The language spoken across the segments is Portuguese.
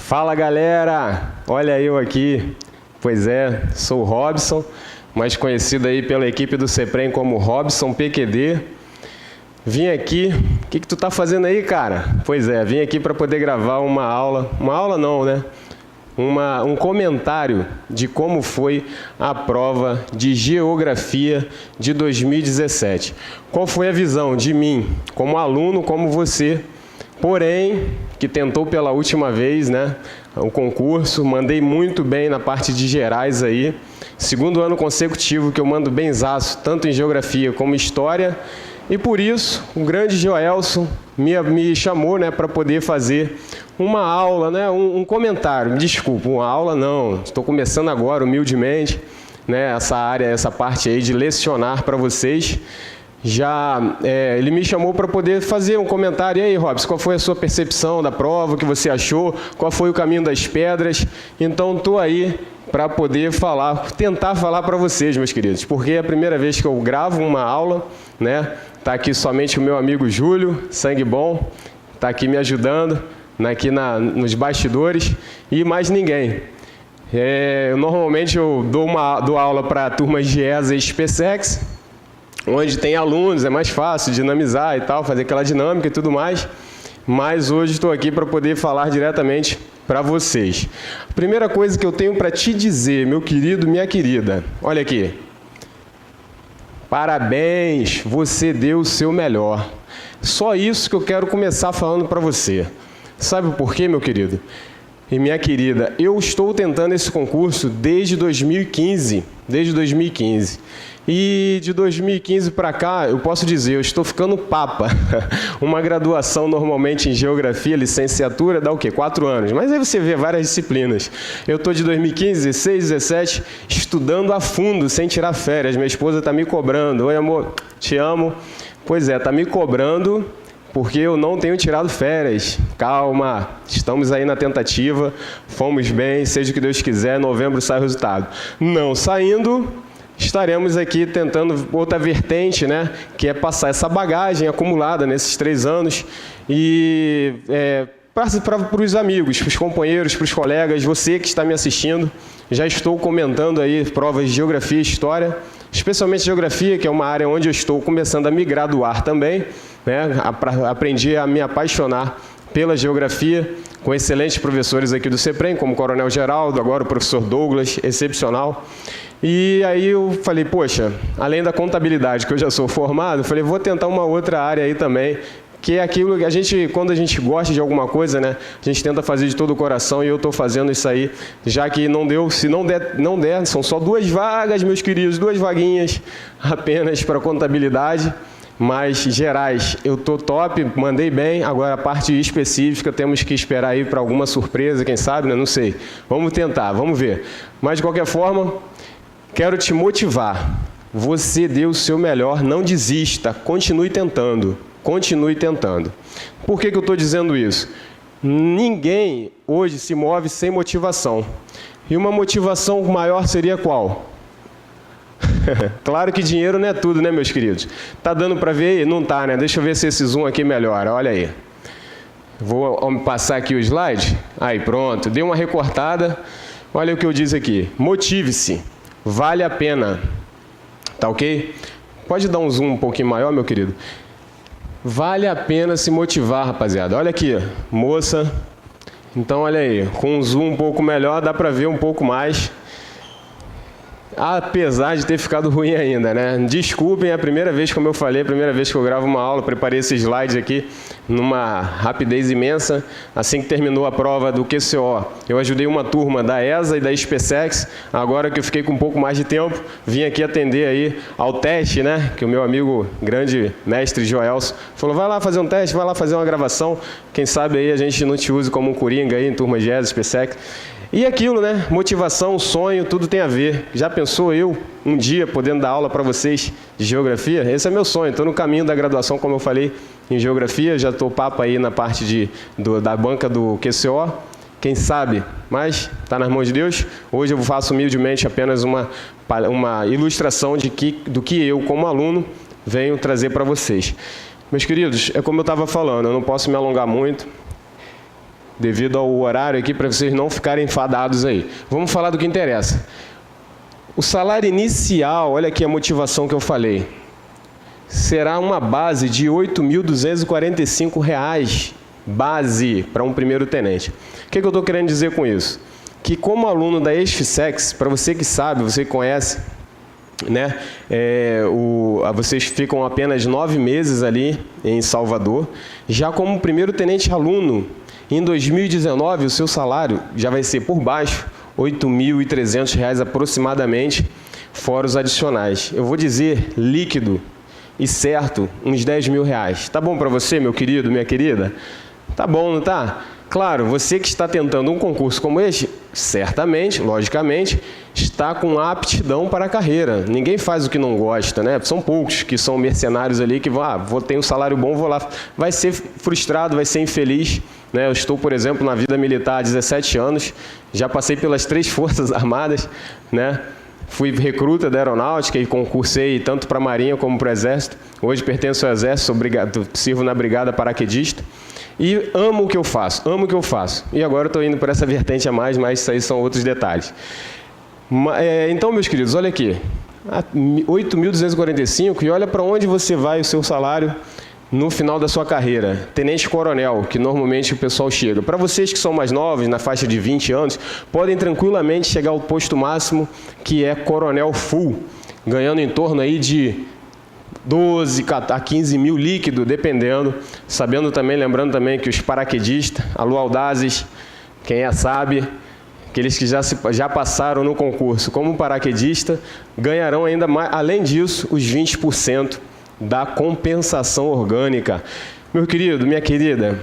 Fala galera, olha eu aqui, pois é, sou o Robson, mais conhecido aí pela equipe do CEPREM como Robson PQD. Vim aqui, o que tu tá fazendo aí, cara? Pois é, vim aqui para poder gravar uma aula não, né? Um comentário de como foi a prova de Geografia de 2017. Qual foi a visão de mim, como aluno, como você, porém, que tentou pela última vez, né, o concurso, mandei muito bem na parte de gerais aí, segundo ano consecutivo que eu mando benzaço, tanto em Geografia como História, e por isso o grande Joelson me chamou, né, para poder fazer uma aula, né, um comentário, desculpa, uma aula não, estou começando agora, humildemente, né, essa parte aí de lecionar para vocês. Ele me chamou para poder fazer um comentário. E aí, Robson, qual foi a sua percepção da prova, o que você achou, qual foi o caminho das pedras? Então, estou aí para poder tentar falar para vocês, meus queridos, porque é a primeira vez que eu gravo uma aula, né? Está aqui somente o meu amigo Júlio, sangue bom, está aqui me ajudando, nos bastidores, e mais ninguém. Normalmente eu dou aula para turmas de ESA e SpaceX, onde tem alunos, é mais fácil dinamizar e tal, fazer aquela dinâmica e tudo mais, mas hoje estou aqui para poder falar diretamente para vocês. A primeira coisa que eu tenho para te dizer, meu querido, minha querida, olha aqui, parabéns, você deu o seu melhor. Só isso que eu quero começar falando para você. Sabe por quê, meu querido? E minha querida, eu estou tentando esse concurso desde 2015, E de 2015 para cá, eu posso dizer, eu estou ficando papa. Uma graduação normalmente em Geografia, licenciatura, dá o quê? 4 anos. Mas aí você vê várias disciplinas. Eu estou de 2015, 16, 17, estudando a fundo, sem tirar férias. Minha esposa está me cobrando. Oi, amor, te amo. Pois é, está me cobrando porque eu não tenho tirado férias. Calma, estamos aí na tentativa, fomos bem, seja o que Deus quiser, em novembro sai o resultado. Não saindo, estaremos aqui tentando outra vertente, né, que é passar essa bagagem acumulada nesses 3 anos e para os amigos, para os companheiros, para os colegas, você que está me assistindo, já estou comentando aí provas de Geografia e História, especialmente Geografia, que é uma área onde eu estou começando a me graduar também, né, aprendi a me apaixonar pela Geografia, com excelentes professores aqui do CEPREM, como o Coronel Geraldo, agora o professor Douglas, excepcional. E aí eu falei, poxa, além da contabilidade, que eu já sou formado, eu falei, vou tentar uma outra área aí também, que é aquilo que quando a gente gosta de alguma coisa, né, a gente tenta fazer de todo o coração, e eu estou fazendo isso aí, já que não deu, se não der, são só 2 vagas, meus queridos, 2 vaguinhas apenas para contabilidade, mas gerais, eu estou top, mandei bem, agora a parte específica temos que esperar aí para alguma surpresa, quem sabe, né, não sei, vamos tentar, vamos ver, mas de qualquer forma, quero te motivar, você deu o seu melhor, não desista, continue tentando. Por que eu estou dizendo isso? Ninguém hoje se move sem motivação. E uma motivação maior seria qual? Claro que dinheiro não é tudo, né, meus queridos? Tá dando para ver aí? Não tá, né? Deixa eu ver se esse zoom aqui melhora, olha aí. Vou passar aqui o slide. Aí, pronto, dei uma recortada. Olha o que eu disse aqui. Motive-se. Vale a pena. Tá ok? Pode dar um zoom um pouquinho maior, meu querido? Vale a pena se motivar, rapaziada. Olha aqui, moça. Então, olha aí, com um zoom um pouco melhor, dá para ver um pouco mais. Apesar de ter ficado ruim ainda, né? Desculpem, é a primeira vez, como eu falei, a primeira vez que eu gravo uma aula, preparei esse slide aqui numa rapidez imensa. Assim que terminou a prova do QCO, eu ajudei uma turma da ESA e da SpaceX. Agora que eu fiquei com um pouco mais de tempo, vim aqui atender aí ao teste, né? Que o meu amigo, grande mestre Joelson, falou, vai lá fazer um teste, vai lá fazer uma gravação. Quem sabe aí a gente não te use como um coringa aí em turma de ESA, SpaceX. E aquilo, né? Motivação, sonho, tudo tem a ver. Já pensou eu, um dia, podendo dar aula para vocês de Geografia? Esse é meu sonho. Estou no caminho da graduação, como eu falei, em Geografia. Já estou papo aí na parte da banca do QCO. Quem sabe? Mas está nas mãos de Deus. Hoje eu faço humildemente apenas uma ilustração do que eu, como aluno, venho trazer para vocês. Meus queridos, é como eu estava falando, eu não posso me alongar muito. devido ao horário aqui, para vocês não ficarem enfadados aí. Vamos falar do que interessa. O salário inicial, olha aqui a motivação que eu falei, será uma base de R$ 8.245, base para um primeiro tenente. O que eu estou querendo dizer com isso? Que como aluno da ESFSEX, para você que sabe, você que conhece, né, vocês ficam apenas 9 meses ali em Salvador. Já como primeiro tenente aluno, em 2019, o seu salário já vai ser por baixo, R$ 8.300 aproximadamente, fora os adicionais. Eu vou dizer líquido e certo, uns R$ 10.000. Tá bom para você, meu querido, minha querida? Tá bom, não tá? Claro, você que está tentando um concurso como este, certamente, logicamente, está com aptidão para a carreira. Ninguém faz o que não gosta, né? São poucos que são mercenários ali que vão, vou ter um salário bom, vou lá. Vai ser frustrado, vai ser infeliz, né? Eu estou, por exemplo, na vida militar há 17 anos, já passei pelas 3 Forças Armadas, né? Fui recruta da Aeronáutica e concursei tanto para a Marinha como para o Exército. Hoje pertenço ao Exército, sirvo na Brigada Paraquedista. E amo o que eu faço, amo o que eu faço. E agora eu estou indo por essa vertente a mais, mas isso aí são outros detalhes. Então, meus queridos, olha aqui. 8.245, e olha para onde você vai o seu salário no final da sua carreira. Tenente-coronel, que normalmente o pessoal chega. Para vocês que são mais novos, na faixa de 20 anos, podem tranquilamente chegar ao posto máximo, que é coronel full, ganhando em torno aí de 12 a 15 mil líquido, dependendo. Sabendo também, lembrando também que os paraquedistas, alô Audazes, quem sabe, aqueles que já passaram no concurso como paraquedista, ganharão ainda mais, além disso, os 20% da compensação orgânica. Meu querido, minha querida,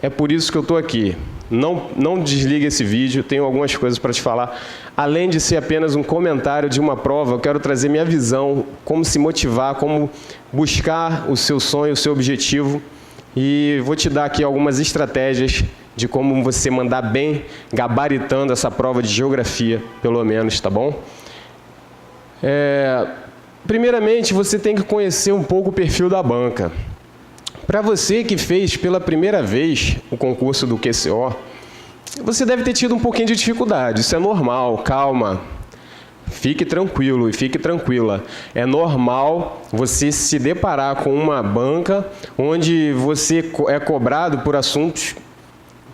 é por isso que eu estou aqui. Não desligue esse vídeo, tenho algumas coisas para te falar. Além de ser apenas um comentário de uma prova, eu quero trazer minha visão, como se motivar, como buscar o seu sonho, o seu objetivo. E vou te dar aqui algumas estratégias de como você mandar bem, gabaritando essa prova de geografia, pelo menos, tá bom? Primeiramente, você tem que conhecer um pouco o perfil da banca. Para você que fez pela primeira vez o concurso do QCO, você deve ter tido um pouquinho de dificuldade. Isso é normal, calma. Fique tranquilo e fique tranquila. É normal você se deparar com uma banca onde você é cobrado por assuntos,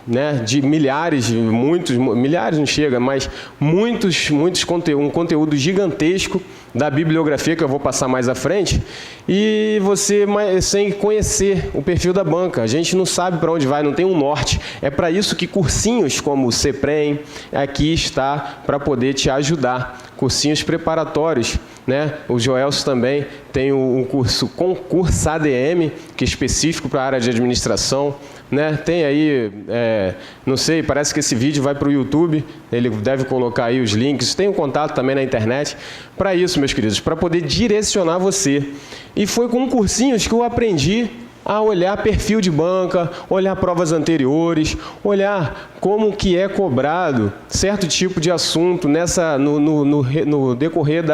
né, de milhares, milhares não chega, mas um conteúdo gigantesco da bibliografia que eu vou passar mais à frente, e você sem conhecer o perfil da banca. A gente não sabe para onde vai, não tem um norte. É para isso que cursinhos como o CEPREM aqui está para poder te ajudar. Cursinhos preparatórios, né? O Joelso também tem um curso Concurso ADM, que é específico para a área de administração, né? Tem aí, não sei, parece que esse vídeo vai para o YouTube, ele deve colocar aí os links, tem um contato também na internet, para isso, meus queridos, para poder direcionar você. E foi com cursinhos que eu aprendi a olhar perfil de banca, olhar provas anteriores, olhar como que é cobrado certo tipo de assunto no decorrer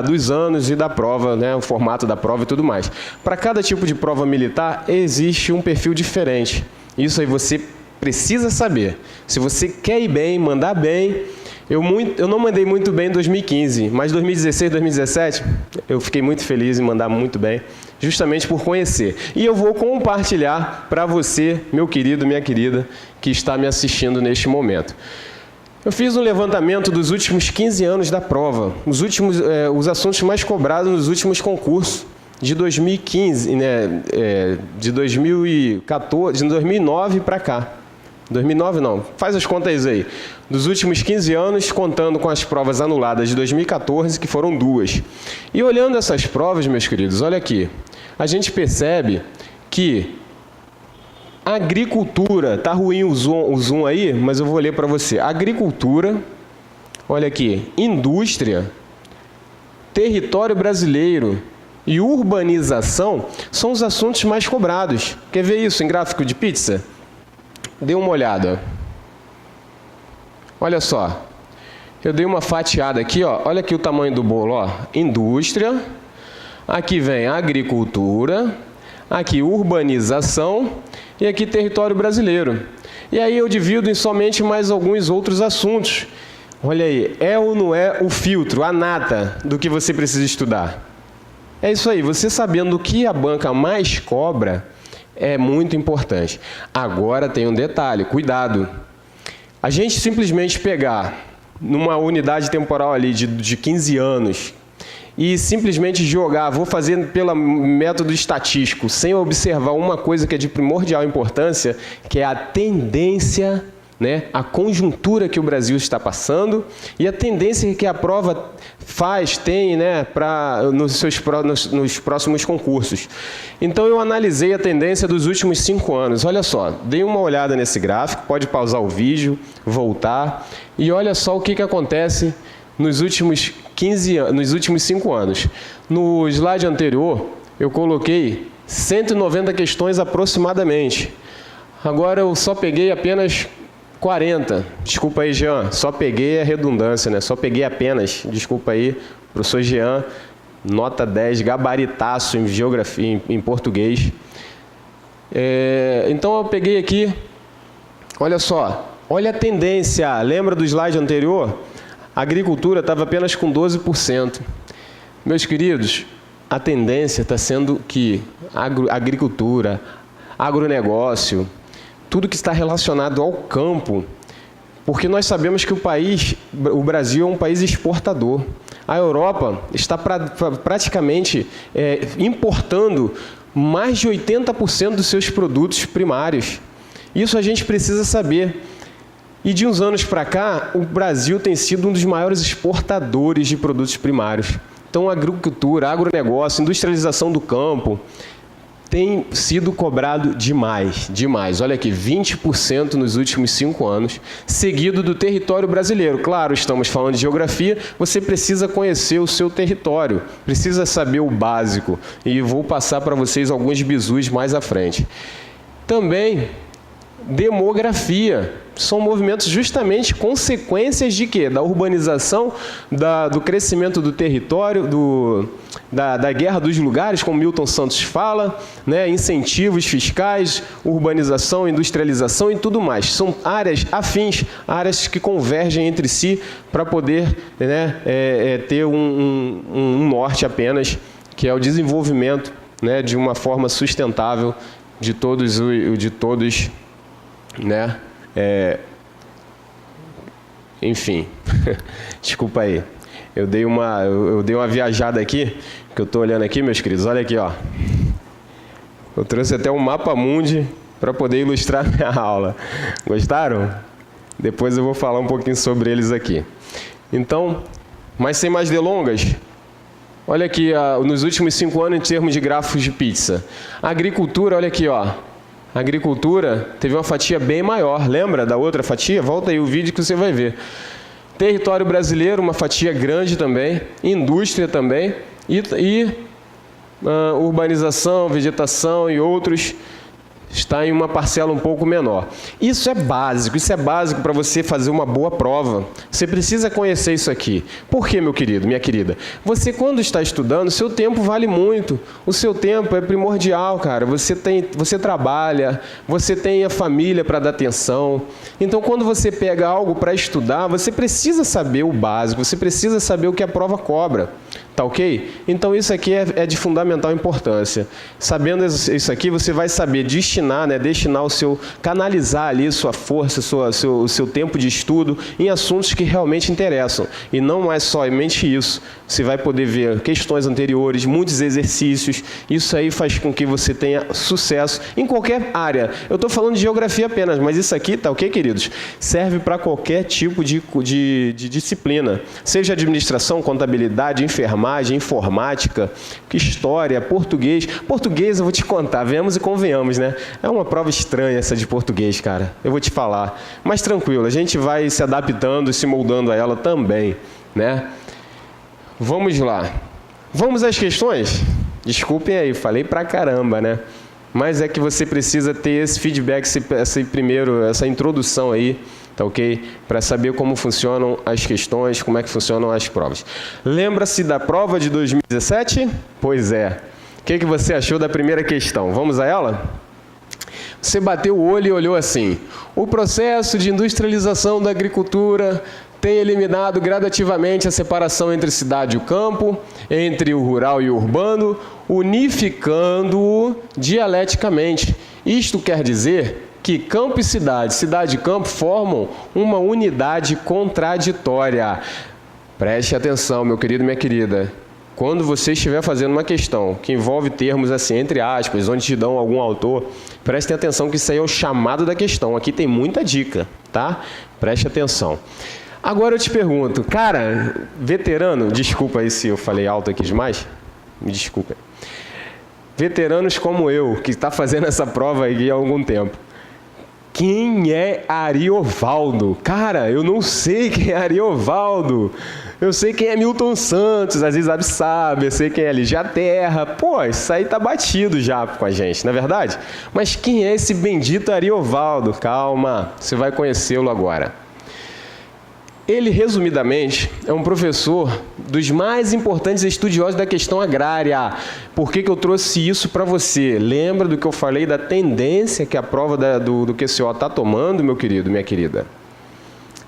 dos anos e da prova, né, o formato da prova e tudo mais. Para cada tipo de prova militar, existe um perfil diferente. Isso aí você precisa saber. Se você quer ir bem, mandar bem. Eu não mandei muito bem em 2015, mas 2016, 2017, eu fiquei muito feliz em mandar muito bem, justamente por conhecer. E eu vou compartilhar para você, meu querido, minha querida, que está me assistindo neste momento. Eu fiz um levantamento dos últimos 15 anos da prova, os assuntos mais cobrados nos últimos concursos de 2015, né, de 2014, de 2009 para cá. 2009 não, faz as contas aí. Dos últimos 15 anos, contando com as provas anuladas de 2014, que foram 2. E olhando essas provas, meus queridos, olha aqui, a gente percebe que a agricultura, tá ruim o zoom aí, mas eu vou ler para você. Agricultura, olha aqui, indústria, território brasileiro e urbanização são os assuntos mais cobrados. Quer ver isso em gráfico de pizza? Dê uma olhada. Olha só. Eu dei uma fatiada aqui, ó. Olha aqui o tamanho do bolo, ó. Indústria. Aqui vem agricultura. Aqui urbanização. E aqui território brasileiro. E aí eu divido em somente mais alguns outros assuntos. Olha aí, é ou não é o filtro, a nata do que você precisa estudar? É isso aí, você sabendo o que a banca mais cobra é muito importante. Agora tem um detalhe, cuidado. A gente simplesmente pegar numa unidade temporal ali de 15 anos e simplesmente jogar, vou fazer pelo método estatístico, sem observar uma coisa que é de primordial importância, que é a tendência, né, a conjuntura que o Brasil está passando e a tendência que a prova tem, né, nos próximos concursos. Então, eu analisei a tendência dos últimos 5 anos. Olha só, dei uma olhada nesse gráfico, pode pausar o vídeo, voltar, e olha só o que acontece nos últimos 5 anos. No slide anterior, eu coloquei 190 questões aproximadamente. Agora, eu só peguei apenas 40. Desculpa aí, Jean. Só peguei a redundância, né? Só peguei apenas. Desculpa aí, professor Jean. Nota 10, gabaritaço em geografia, em português. Então, eu peguei aqui. Olha só. Olha a tendência. Lembra do slide anterior? A agricultura estava apenas com 12%. Meus queridos, a tendência está sendo que agricultura, agronegócio, tudo que está relacionado ao campo, porque nós sabemos que o Brasil é um país exportador. A Europa está praticamente importando mais de 80% dos seus produtos primários. Isso a gente precisa saber. E de uns anos para cá, o Brasil tem sido um dos maiores exportadores de produtos primários. Então, a agricultura, agronegócio, industrialização do campo tem sido cobrado demais, demais. Olha aqui, 20% nos últimos 5 anos, seguido do território brasileiro. Claro, estamos falando de geografia, você precisa conhecer o seu território, precisa saber o básico. E vou passar para vocês alguns bizus mais à frente. Também, demografia. São movimentos justamente consequências de quê? Da urbanização, do crescimento do território, da guerra dos lugares, como Milton Santos fala, né? Incentivos fiscais, urbanização, industrialização e tudo mais. São áreas afins, áreas que convergem entre si para poder, né, ter um norte apenas, que é o desenvolvimento, né, de uma forma sustentável de todos, né? Enfim, desculpa aí. Eu dei uma viajada aqui, que eu estou olhando aqui, meus queridos. Olha aqui, ó. Eu trouxe até um mapa mundi para poder ilustrar minha aula. Gostaram? Depois eu vou falar um pouquinho sobre eles aqui. Então, mas sem mais delongas, olha aqui, nos últimos 5 anos, em termos de gráficos de pizza. A agricultura, olha aqui, ó. A agricultura teve uma fatia bem maior. Lembra da outra fatia? Volta aí o vídeo que você vai ver. Território brasileiro, uma fatia grande também. Indústria também. E urbanização, vegetação e outros está em uma parcela um pouco menor. Isso é básico para você fazer uma boa prova. Você precisa conhecer isso aqui. Por quê, meu querido, minha querida? Você, quando está estudando, seu tempo vale muito. O seu tempo é primordial, cara. Você trabalha, você tem a família para dar atenção. Então, quando você pega algo para estudar, você precisa saber o básico, você precisa saber o que a prova cobra. Tá ok? Então, isso aqui é de fundamental importância. Sabendo isso aqui, você vai saber destinar canalizar ali sua força, o seu tempo de estudo em assuntos que realmente interessam. E não mais somente isso. Você vai poder ver questões anteriores, muitos exercícios. Isso aí faz com que você tenha sucesso em qualquer área. Eu estou falando de geografia apenas, mas isso aqui, tá ok, queridos? Serve para qualquer tipo de disciplina. Seja administração, contabilidade, enfermagem, informática, história, português. Português, eu vou te contar, venhamos e convenhamos, né? É uma prova estranha essa de português, cara. Eu vou te falar. Mas tranquilo, a gente vai se adaptando e se moldando a ela também, né? Vamos lá. Vamos às questões? Desculpem aí, falei pra caramba, né? Mas é que você precisa ter esse feedback, essa introdução aí, tá ok? Para saber como funcionam as questões, como é que funcionam as provas. Lembra-se da prova de 2017? Pois é. O que você achou da primeira questão? Vamos a ela? você bateu o olho e olhou assim: o processo de industrialização da agricultura tem eliminado gradativamente a separação entre cidade e o campo, entre o rural e o urbano, unificando-o dialeticamente. Isto quer dizer que campo e cidade, cidade e campo formam uma unidade contraditória. Preste atenção, meu querido e minha querida. Quando você estiver fazendo uma questão que envolve termos assim, entre aspas, onde te dão algum autor, prestem atenção que isso aí é o chamado da questão. Aqui tem muita dica, tá? Preste atenção. Agora eu te pergunto, cara, veterano, desculpa aí se eu falei alto aqui demais, me desculpa. Veteranos como eu, que está fazendo essa prova aí há algum tempo, quem é Ariovaldo? Cara, eu não sei quem é Ariovaldo. Eu sei quem é Milton Santos, Aziz Absabe, eu sei quem é Ligia Terra. Pô, isso aí tá batido já com a gente, não é verdade? Mas quem é esse bendito Ariovaldo? Calma, você vai conhecê-lo agora. Ele, resumidamente, é um professor dos mais importantes estudiosos da questão agrária. Por que eu trouxe isso para você? Lembra do que eu falei da tendência que a prova do QCO está tomando, meu querido, minha querida?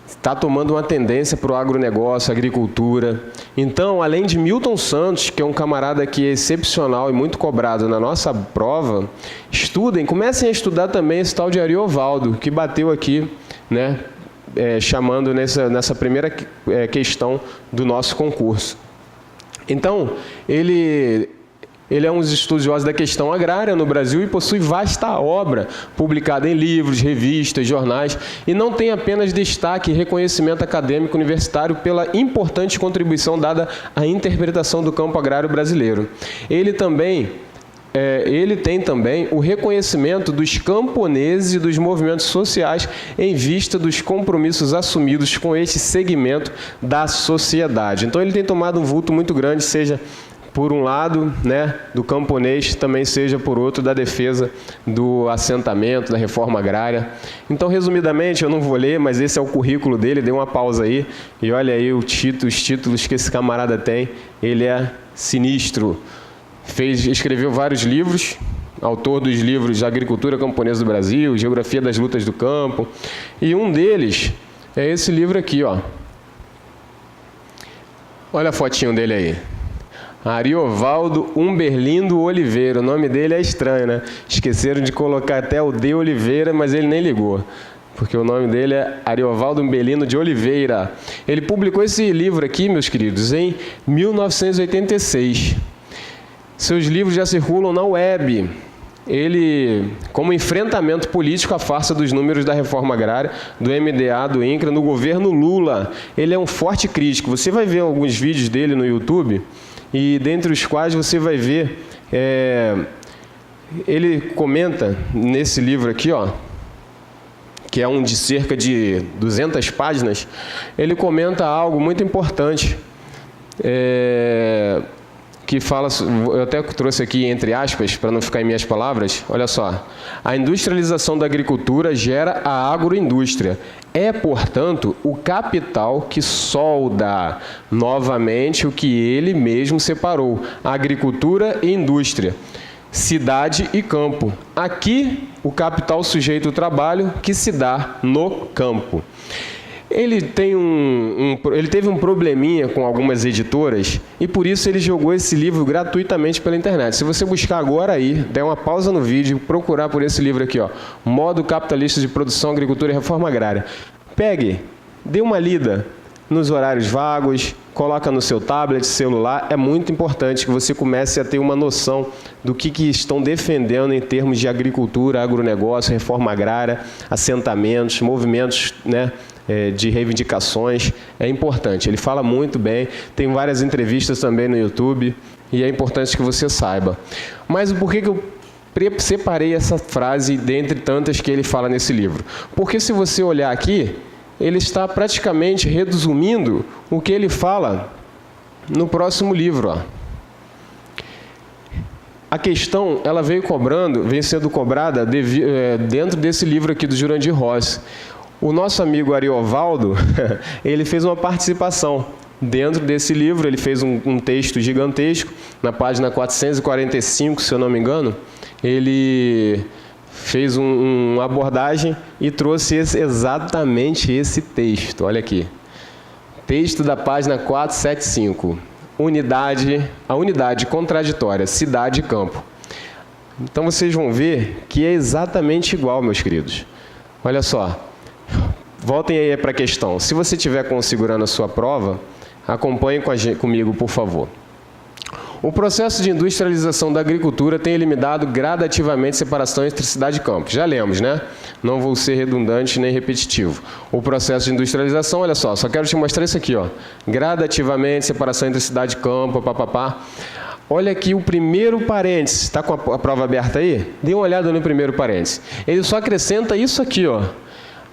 Está tomando uma tendência para o agronegócio, agricultura. Então, além de Milton Santos, que é um camarada que é excepcional e muito cobrado na nossa prova, estudem, comecem a estudar também esse tal de Ariovaldo, que bateu aqui, né? Chamando nessa primeira questão do nosso concurso. Então, ele é um dos estudiosos da questão agrária no Brasil e possui vasta obra publicada em livros, revistas, jornais, e não tem apenas destaque e reconhecimento acadêmico universitário pela importante contribuição dada à interpretação do campo agrário brasileiro. Ele tem também o reconhecimento dos camponeses e dos movimentos sociais em vista dos compromissos assumidos com este segmento da sociedade. Então, ele tem tomado um vulto muito grande, seja por um lado, né, do camponês, também seja por outro da defesa do assentamento, da reforma agrária. Então, resumidamente, eu não vou ler, mas esse é o currículo dele, dê uma pausa aí e olha aí os títulos que esse camarada tem, ele é sinistro. Escreveu vários livros, autor dos livros Agricultura Camponesa do Brasil, Geografia das Lutas do Campo, e um deles é esse livro aqui, ó. Olha a fotinho dele aí. Ariovaldo Umberlindo Oliveira. O nome dele é estranho, né? Esqueceram de colocar até o de Oliveira, mas ele nem ligou, porque o nome dele é Ariovaldo Umberlindo de Oliveira. Ele publicou esse livro aqui, meus queridos, em 1986. Seus livros já circulam na web. Ele, como enfrentamento político à farsa dos números da reforma agrária, do MDA, do INCRA, no governo Lula. Ele é um forte crítico. Você vai ver alguns vídeos dele no YouTube, e dentre os quais você vai ver, ele comenta nesse livro aqui, ó, que é um de cerca de 200 páginas, ele comenta algo muito importante, que fala, eu até trouxe aqui entre aspas, para não ficar em minhas palavras, olha só: a industrialização da agricultura gera a agroindústria. É, portanto, o capital que solda novamente o que ele mesmo separou, agricultura e indústria, cidade e campo. Aqui, o capital sujeita o trabalho que se dá no campo. Ele teve um probleminha com algumas editoras e por isso ele jogou esse livro gratuitamente pela internet. Se você buscar agora aí, der uma pausa no vídeo, procurar por esse livro aqui, ó, Modo Capitalista de Produção, Agricultura e Reforma Agrária. Pegue, dê uma lida nos horários vagos, coloca no seu tablet, celular. É muito importante que você comece a ter uma noção do que estão defendendo em termos de agricultura, agronegócio, reforma agrária, assentamentos, movimentos, né, de reivindicações. É importante, ele fala muito bem, tem várias entrevistas também no YouTube, e é importante que você saiba. Mas por que eu separei essa frase dentre tantas que ele fala nesse livro? Porque se você olhar aqui, ele está praticamente resumindo o que ele fala no próximo livro, ó. A questão, ela vem sendo cobrada dentro desse livro aqui do Jurandir Rossi. O nosso amigo Ariovaldo, ele fez uma participação dentro desse livro, ele fez um texto gigantesco, na página 445, se eu não me engano, ele fez uma abordagem e trouxe exatamente esse texto. Olha aqui. Texto da página 475. A unidade contraditória, cidade e campo. Então vocês vão ver que é exatamente igual, meus queridos. Olha só. Voltem aí para a questão. Se você estiver configurando a sua prova, acompanhe comigo, por favor. O processo de industrialização da agricultura tem eliminado gradativamente separação entre cidade e campo. Já lemos, né? Não vou ser redundante nem repetitivo. O processo de industrialização, olha só quero te mostrar isso aqui, ó. Gradativamente, separação entre cidade e campo, papapá. Olha aqui o primeiro parênteses. Está com a prova aberta aí? Dê uma olhada no primeiro parênteses. Ele só acrescenta isso aqui, ó.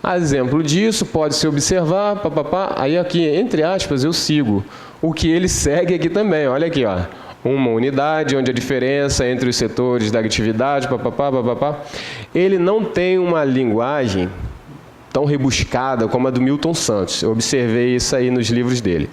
A exemplo disso, pode-se observar, papapá. Aí aqui, entre aspas, eu sigo o que ele segue aqui também. Olha aqui, ó. Uma unidade, onde a diferença entre os setores da atividade, papapá, papapá. Ele não tem uma linguagem tão rebuscada como a do Milton Santos. Eu observei isso aí nos livros dele.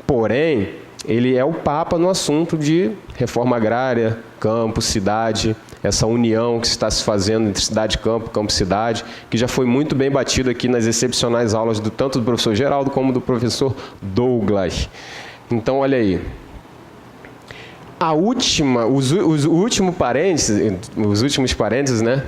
Porém, ele é o papa no assunto de reforma agrária, campo, cidade, essa união que está se fazendo entre cidade e campo, campo e cidade, que já foi muito bem batido aqui nas excepcionais aulas tanto do professor Geraldo como do professor Douglas. Então, olha aí. Os últimos parênteses, né,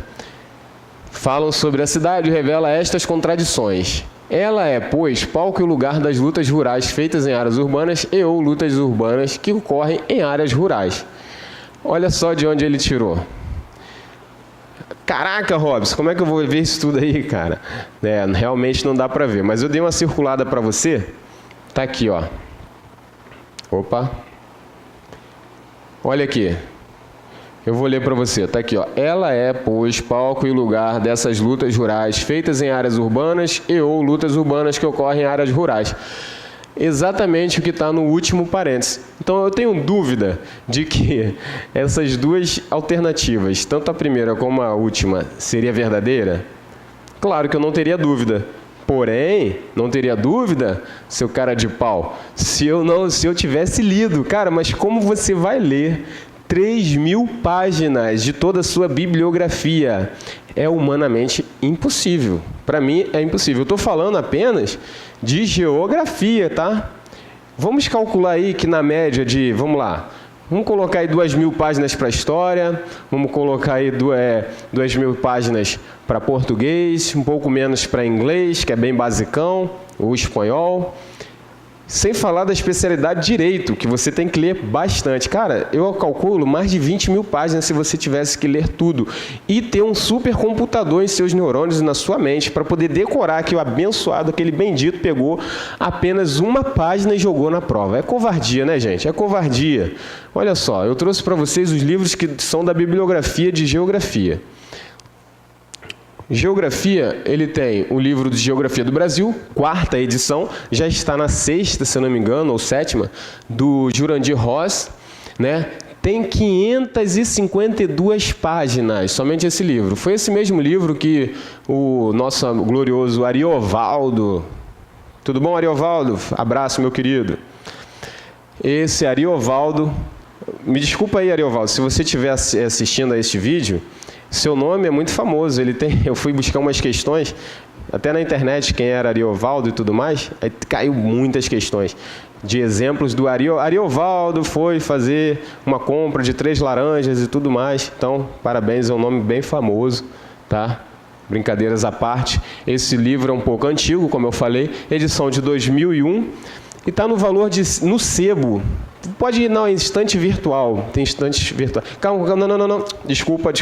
falam sobre a cidade e revela estas contradições. Ela é, pois, palco e lugar das lutas rurais feitas em áreas urbanas e ou lutas urbanas que ocorrem em áreas rurais. Olha só de onde ele tirou. Caraca, Robson, como é que eu vou ver isso tudo aí, cara? Realmente não dá para ver, mas eu dei uma circulada para você. Tá aqui, ó. Opa. Olha aqui. Eu vou ler para você, tá aqui, ó. Ela é, pois, palco e lugar dessas lutas rurais feitas em áreas urbanas e ou lutas urbanas que ocorrem em áreas rurais. Exatamente o que está no último parênteses. Então, eu tenho dúvida de que essas duas alternativas, tanto a primeira como a última, seria verdadeira? Claro que eu não teria dúvida. Porém, não teria dúvida, seu cara de pau, se eu tivesse lido. Cara, mas como você vai ler 3.000 páginas de toda a sua bibliografia? É humanamente impossível. Para mim, é impossível. Eu estou falando apenas de geografia, tá? Vamos calcular aí que na média de, vamos lá, vamos colocar aí 2.000 páginas para história, vamos colocar aí 2.000 páginas para português, um pouco menos para inglês, que é bem basicão, ou espanhol. Sem falar da especialidade direito, que você tem que ler bastante. Cara, eu calculo mais de 20.000 páginas se você tivesse que ler tudo. E ter um supercomputador em seus neurônios e na sua mente para poder decorar que o abençoado, aquele bendito, pegou apenas uma página e jogou na prova. É covardia, né, gente? É covardia. Olha só, eu trouxe para vocês os livros que são da bibliografia de geografia. Geografia, ele tem o livro de Geografia do Brasil, 4ª edição, já está na 6ª, se eu não me engano, ou 7ª, do Jurandir Ross, né? Tem 552 páginas, somente esse livro. Foi esse mesmo livro que o nosso glorioso Ariovaldo... Tudo bom, Ariovaldo? Abraço, meu querido. Esse Ariovaldo... Me desculpa aí, Ariovaldo, se você estiver assistindo a este vídeo... Seu nome é muito famoso, eu fui buscar umas questões, até na internet, quem era Ariovaldo e tudo mais, aí caiu muitas questões de exemplos do Ariovaldo foi fazer uma compra de 3 laranjas e tudo mais. Então, parabéns, é um nome bem famoso, tá? Brincadeiras à parte. Esse livro é um pouco antigo, como eu falei, edição de 2001, e está no valor no sebo. Pode ir na estante virtual. Tem estantes virtuais. Calma, não. Desculpa.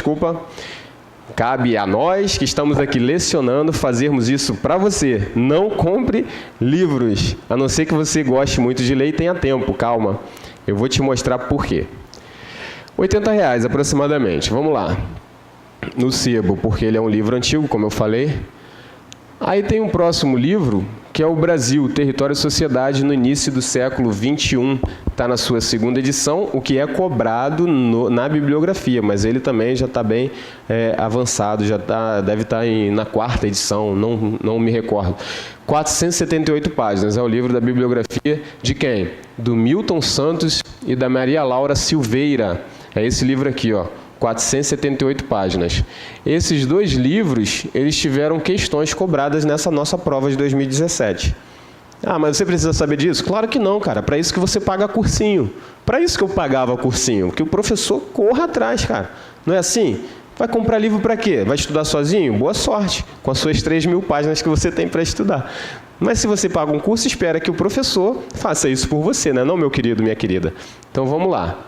Cabe a nós que estamos aqui lecionando fazermos isso para você. Não compre livros, a não ser que você goste muito de ler e tenha tempo. Calma, eu vou te mostrar por quê. R$80 aproximadamente. Vamos lá. No sebo, porque ele é um livro antigo, como eu falei. Aí tem um próximo livro, que é o Brasil, Território e Sociedade no início do século XXI. Está na sua 2ª edição, o que é cobrado na bibliografia, mas ele também já está bem avançado, deve estar na 4ª edição, não me recordo. 478 páginas, é o livro da bibliografia de quem? Do Milton Santos e da Maria Laura Silveira. É esse livro aqui, ó. 478 páginas. Esses 2 livros, eles tiveram questões cobradas nessa nossa prova de 2017. Ah, mas você precisa saber disso? Claro que não, cara. Para isso que você paga cursinho. Para isso que eu pagava cursinho. Que o professor corra atrás, cara. Não é assim? Vai comprar livro para quê? Vai estudar sozinho? Boa sorte, com as suas 3.000 páginas que você tem para estudar. Mas se você paga um curso, espera que o professor faça isso por você, né? Não, meu querido, minha querida. Então, vamos lá.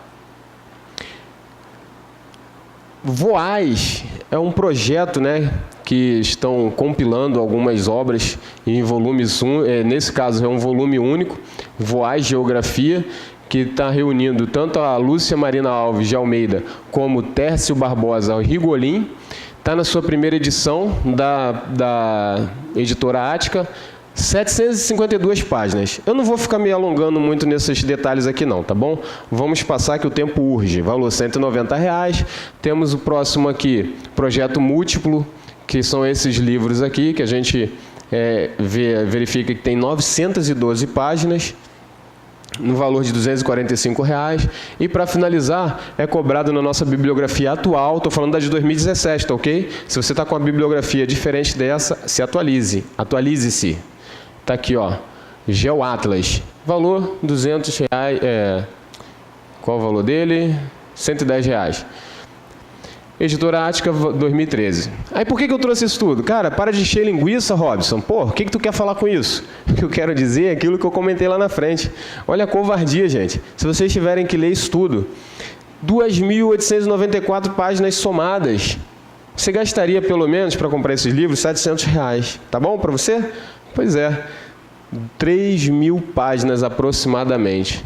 Voaz é um projeto, né, que estão compilando algumas obras em volumes, nesse caso é um volume único, Voaz Geografia, que está reunindo tanto a Lúcia Marina Alves de Almeida como Tércio Barbosa Rigolin. Está na sua primeira edição da editora Ática, 752 páginas. Eu não vou ficar me alongando muito nesses detalhes aqui não, tá bom? Vamos passar que o tempo urge. Valor R$ 190. Temos o próximo aqui, Projeto Múltiplo, que são esses livros aqui, que a gente verifica que tem 912 páginas, no valor de R$ 245. E, para finalizar, é cobrado na nossa bibliografia atual, estou falando da de 2017, tá ok? Se você está com uma bibliografia diferente dessa, se atualize. Atualize-se. Está aqui, ó, GeoAtlas. Valor R$ 200. Qual o valor dele? R$ 110. Editora Ática 2013. Aí por que eu trouxe isso tudo? Cara, para de encher linguiça, Robson. Pô, o que tu quer falar com isso? O que eu quero dizer é aquilo que eu comentei lá na frente. Olha a covardia, gente. Se vocês tiverem que ler isso tudo, 2.894 páginas somadas. Você gastaria, pelo menos, para comprar esses livros, R$ 700. Tá bom para você? Pois é. 3.000 páginas aproximadamente.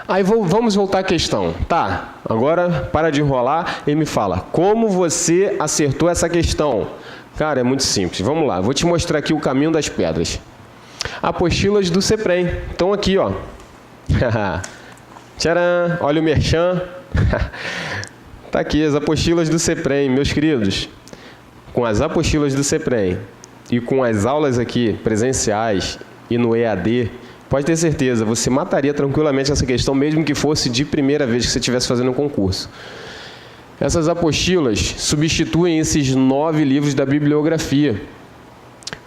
Aí vamos voltar à questão. Tá, agora para de enrolar e me fala, como você acertou essa questão? Cara, é muito simples. Vamos lá, vou te mostrar aqui o caminho das pedras. Apostilas do CEPREM. Estão aqui, ó. Tcharam! Olha o merchan. Tá aqui as apostilas do CEPREM, meus queridos. Com as apostilas do CEPREM e com as aulas aqui presenciais e no EAD, pode ter certeza, você mataria tranquilamente essa questão, mesmo que fosse de primeira vez que você estivesse fazendo um concurso. Essas apostilas substituem esses 9 livros da bibliografia.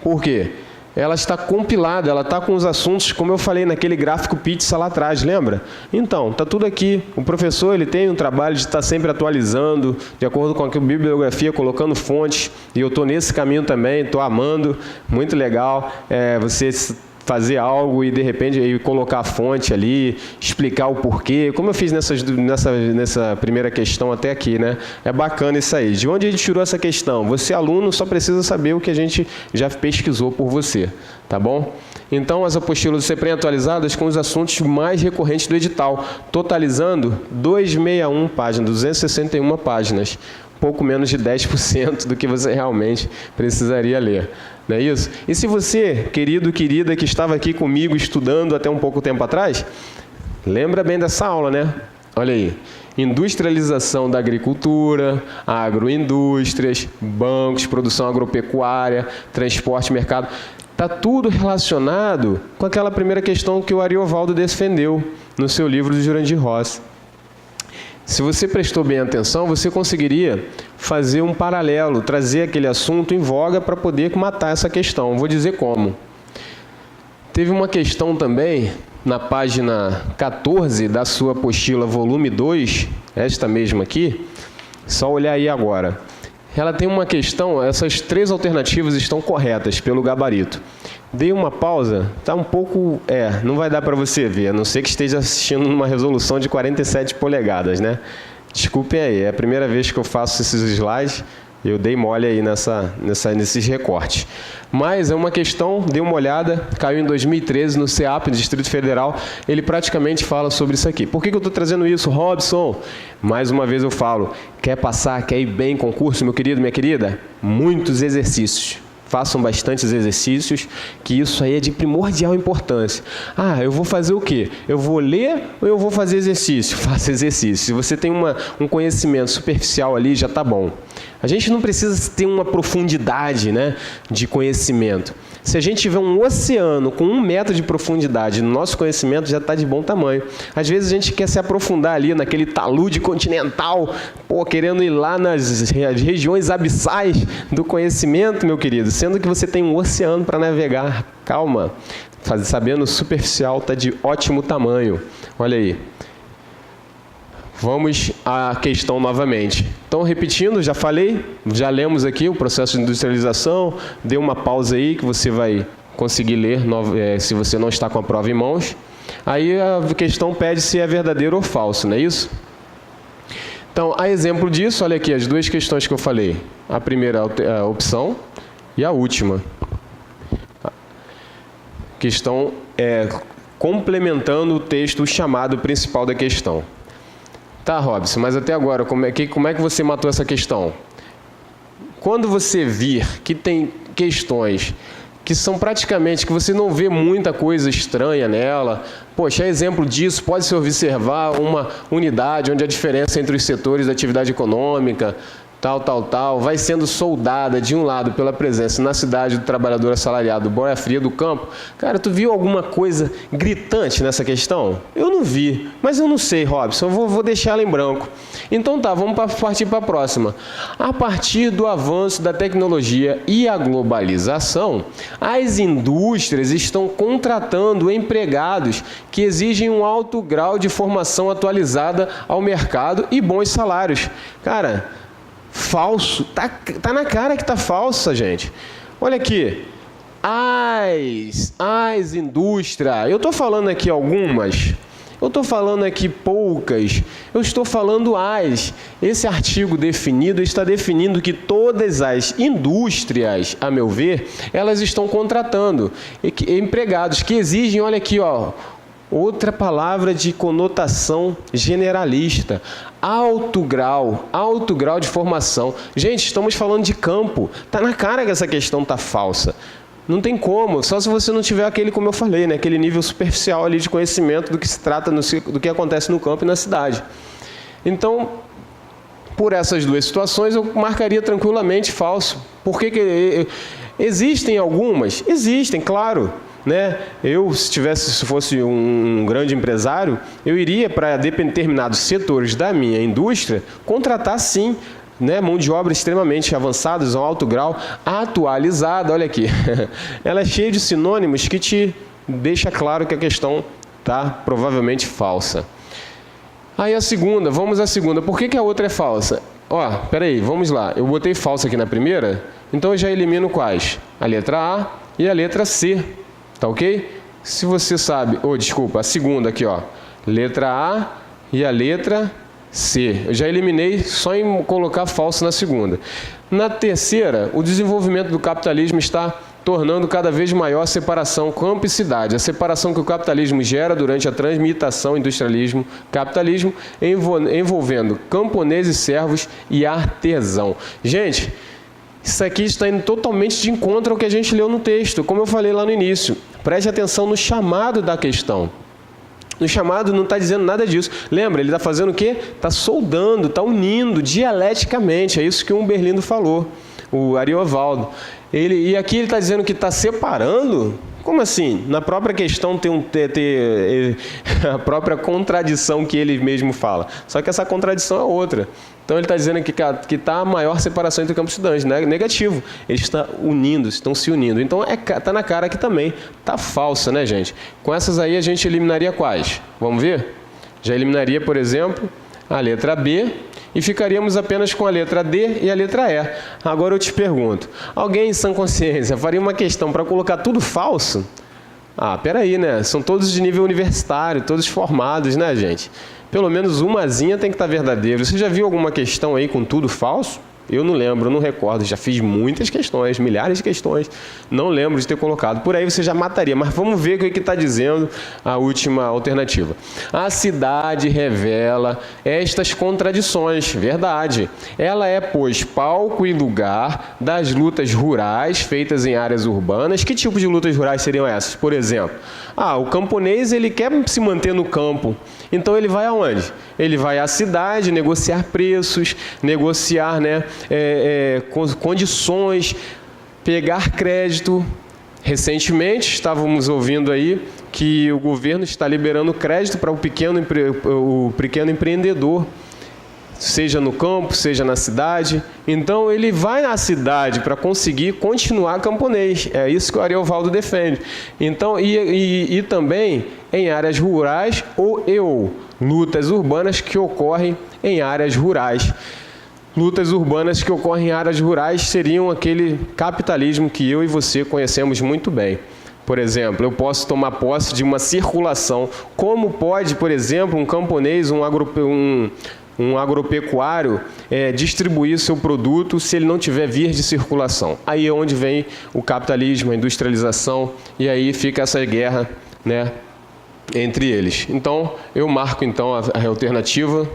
Por quê? Ela está compilada, ela está com os assuntos, como eu falei naquele gráfico pizza lá atrás, lembra? Então, está tudo aqui. O professor ele tem um trabalho de estar sempre atualizando, de acordo com a bibliografia, colocando fontes, e eu estou nesse caminho também, estou amando, muito legal. Você fazer algo e, de repente, colocar a fonte ali, explicar o porquê, como eu fiz nessa primeira questão até aqui, né? É bacana isso aí. De onde a gente tirou essa questão? Você, aluno, só precisa saber o que a gente já pesquisou por você, tá bom? Então, as apostilas do CEPREM atualizadas com os assuntos mais recorrentes do edital, totalizando 261 páginas, 261 páginas, pouco menos de 10% do que você realmente precisaria ler. Não é isso? E se você, querido, querida, que estava aqui comigo estudando até um pouco tempo atrás, lembra bem dessa aula, né? Olha aí. Industrialização da agricultura, agroindústrias, bancos, produção agropecuária, transporte, mercado. Está tudo relacionado com aquela primeira questão que o Ariovaldo defendeu no seu livro do Jurandir Rossi. Se você prestou bem atenção, você conseguiria fazer um paralelo, trazer aquele assunto em voga para poder matar essa questão. Vou dizer como. Teve uma questão também, na página 14 da sua apostila, volume 2, esta mesma aqui, só olhar aí agora. Ela tem uma questão, essas 3 alternativas estão corretas pelo gabarito. Dei uma pausa, tá um pouco... não vai dar para você ver, a não ser que esteja assistindo numa resolução de 47 polegadas, né? Desculpem aí, é a primeira vez que eu faço esses slides, eu dei mole aí nesses recortes. Mas é uma questão, dei uma olhada, caiu em 2013 no CEAP, no Distrito Federal, ele praticamente fala sobre isso aqui. Por que eu estou trazendo isso, Robson? Mais uma vez eu falo, quer passar, quer ir bem em concurso, meu querido, minha querida? Muitos exercícios. façam bastantes exercícios, que isso aí é de primordial importância. Ah, eu vou fazer o quê? Eu vou ler ou eu vou fazer exercício? Faça exercício. Se você tem um conhecimento superficial ali, já está bom. A gente não precisa ter uma profundidade, né, de conhecimento. Se a gente tiver um oceano com 1 metro de profundidade no nosso conhecimento, já está de bom tamanho. Às vezes a gente quer se aprofundar ali naquele talude continental, querendo ir lá nas regiões abissais do conhecimento, meu querido, sendo que você tem um oceano para navegar. Calma, sabendo superficial está de ótimo tamanho. Olha aí. Vamos à questão novamente. Então, repetindo, já falei, já lemos aqui o processo de industrialização, dê uma pausa aí que você vai conseguir ler se você não está com a prova em mãos. Aí a questão pede se é verdadeiro ou falso, não é isso? Então, a exemplo disso, olha aqui as 2 questões que eu falei. A primeira a opção e a última. Questão complementando o texto chamado principal da questão. Tá, Robson, mas até agora, como é que você matou essa questão? Quando você vir que tem questões que são praticamente, que você não vê muita coisa estranha nela, poxa, exemplo disso, pode-se observar uma unidade onde a diferença entre os setores da atividade econômica, tal, vai sendo soldada de um lado pela presença na cidade do trabalhador assalariado, boia fria do campo. Cara, tu viu alguma coisa gritante nessa questão? Eu não vi, mas eu não sei, Robson, eu vou deixar ela em branco. Então tá, vamos partir para a próxima. A partir do avanço da tecnologia e a globalização, as indústrias estão contratando empregados que exigem um alto grau de formação atualizada ao mercado e bons salários. Cara, falso, tá na cara que tá falsa, gente. Olha aqui, as indústrias, eu estou falando aqui algumas, eu estou falando aqui poucas, eu estou falando as. Esse artigo definido está definindo que todas as indústrias, a meu ver, elas estão contratando empregados que exigem, olha aqui, ó, outra palavra de conotação generalista, alto grau de formação. Gente, estamos falando de campo. Está na cara que essa questão está falsa. Não tem como, só se você não tiver aquele, como eu falei, né, aquele nível superficial ali de conhecimento do que se trata, do que acontece no campo e na cidade. Então, por essas 2 situações, eu marcaria tranquilamente falso. Por que existem algumas? Existem, claro. Né? Se fosse um grande empresário, eu iria para determinados setores da minha indústria contratar sim, né, mão de obra extremamente avançada, um alto grau, atualizada. Olha aqui, ela é cheia de sinônimos que te deixa claro que a questão está provavelmente falsa. Aí a segunda, vamos à segunda. Por que a outra é falsa? Ó, peraí, vamos lá. Eu botei falsa aqui na primeira, então eu já elimino quais? A letra A e a letra C. Tá ok? Se você sabe, desculpa, a segunda aqui, ó, letra A e a letra C. Eu já eliminei só em colocar falso na segunda. Na terceira, o desenvolvimento do capitalismo está tornando cada vez maior a separação campo e cidade, a separação que o capitalismo gera durante a transmutação industrialismo-capitalismo, envolvendo camponeses, servos e artesão. Gente, isso aqui está indo totalmente de encontro ao que a gente leu no texto, como eu falei lá no início. Preste atenção no chamado da questão. No chamado não está dizendo nada disso. Lembra, ele está fazendo o quê? Está soldando, está unindo dialeticamente. É isso que o Humberlindo falou, o Ariovaldo. E aqui ele está dizendo que está separando? Como assim? Na própria questão tem a própria contradição que ele mesmo fala. Só que essa contradição é outra. Então ele está dizendo que está a maior separação entre campos e estudantes, né? Negativo. Eles estão se unindo. Então está na cara que também está falsa, né, gente? Com essas aí a gente eliminaria quais? Vamos ver? Já eliminaria, por exemplo, a letra B e ficaríamos apenas com a letra D e a letra E. Agora eu te pergunto, alguém em sã consciência faria uma questão para colocar tudo falso? Ah, peraí, né? São todos de nível universitário, todos formados, né, gente? Pelo menos umazinha tem que estar verdadeiro. Você já viu alguma questão aí com tudo falso? Eu não lembro, não recordo, já fiz muitas questões, milhares de questões, não lembro de ter colocado. Por aí você já mataria, mas vamos ver o que está dizendo a última alternativa. A cidade revela estas contradições, verdade. Ela é, pois, palco e lugar das lutas rurais feitas em áreas urbanas. Que tipo de lutas rurais seriam essas? Por exemplo, o camponês ele quer se manter no campo, então ele vai aonde? Ele vai à cidade negociar preços, negociar, condições, pegar crédito. Recentemente estávamos ouvindo aí que o governo está liberando crédito para o pequeno empreendedor, seja no campo, seja na cidade. Então ele vai na cidade para conseguir continuar camponês. É isso que o Ariovaldo defende. Então, e também em áreas rurais ou lutas urbanas que ocorrem em áreas rurais. Lutas urbanas que ocorrem em áreas rurais seriam aquele capitalismo que eu e você conhecemos muito bem. Por exemplo, eu posso tomar posse de uma circulação. Como pode, por exemplo, um camponês, um agropecuário distribuir seu produto se ele não tiver vias de circulação? Aí é onde vem o capitalismo, a industrialização, e aí fica essa guerra, entre eles. Então, eu marco então a alternativa,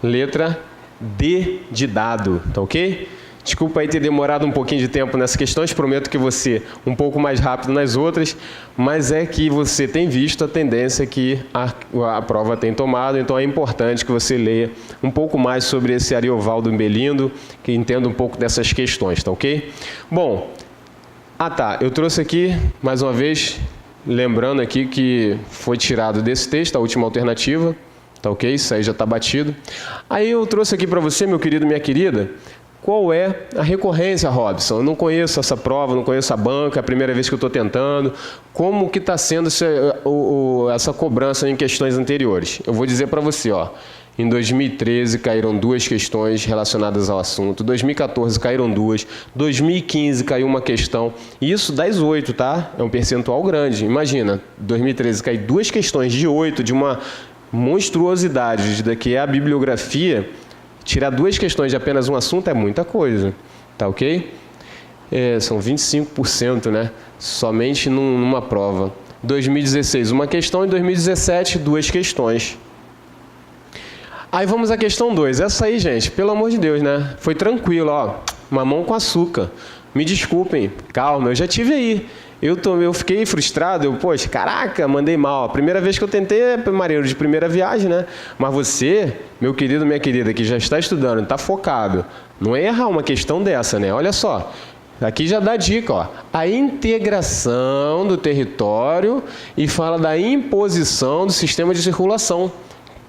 letra D de dado, tá ok? Desculpa aí ter demorado um pouquinho de tempo nessas questões, prometo que você um pouco mais rápido nas outras, mas é que você tem visto a tendência que a prova tem tomado, então é importante que você leia um pouco mais sobre esse Ariovaldo Belindo, que entenda um pouco dessas questões, tá ok? Bom, eu trouxe aqui, mais uma vez, lembrando aqui que foi tirado desse texto, a última alternativa, tá ok? Isso aí já está batido. Aí eu trouxe aqui para você, meu querido, minha querida, qual é a recorrência, Robson? Eu não conheço essa prova, não conheço a banca, é a primeira vez que eu estou tentando. Como que está sendo essa cobrança em questões anteriores? Eu vou dizer para você, em 2013 caíram 2 questões relacionadas ao assunto, 2014 caíram 2, 2015 caiu uma questão, e isso das 8, tá? É um percentual grande. Imagina, 2013 cai 2 questões de 8, de uma monstruosidade, que é a bibliografia. Tirar 2 questões de apenas um assunto é muita coisa, tá ok? São 25%, somente numa prova. 2016, uma questão, e 2017, 2 questões. Aí vamos à questão 2. Essa aí, gente, pelo amor de Deus, foi tranquilo, mamão com açúcar. Me desculpem, calma, eu já tive aí. Eu fiquei frustrado, poxa, caraca, mandei mal. A primeira vez que eu tentei é marinheiro de primeira viagem, Mas você, meu querido, minha querida, que já está estudando, está focado, não é errar uma questão dessa, Olha só, aqui já dá dica, A integração do território e fala da imposição do sistema de circulação.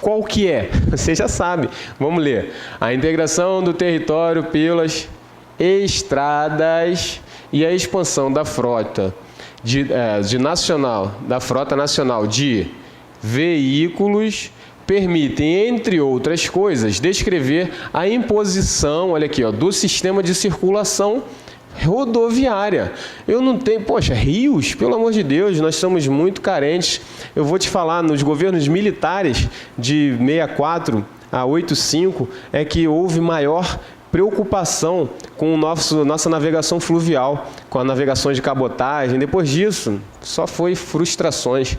Qual que é? Você já sabe. Vamos ler. A integração do território pelas estradas e a expansão da frota da frota nacional de veículos permitem, entre outras coisas, descrever a imposição, olha aqui, do sistema de circulação rodoviária. Eu não tenho, rios, pelo amor de Deus, nós somos muito carentes. Eu vou te falar, nos governos militares de 64 a 85 é que houve maior preocupação com nossa navegação fluvial, com a navegação de cabotagem. Depois disso, só foi frustrações.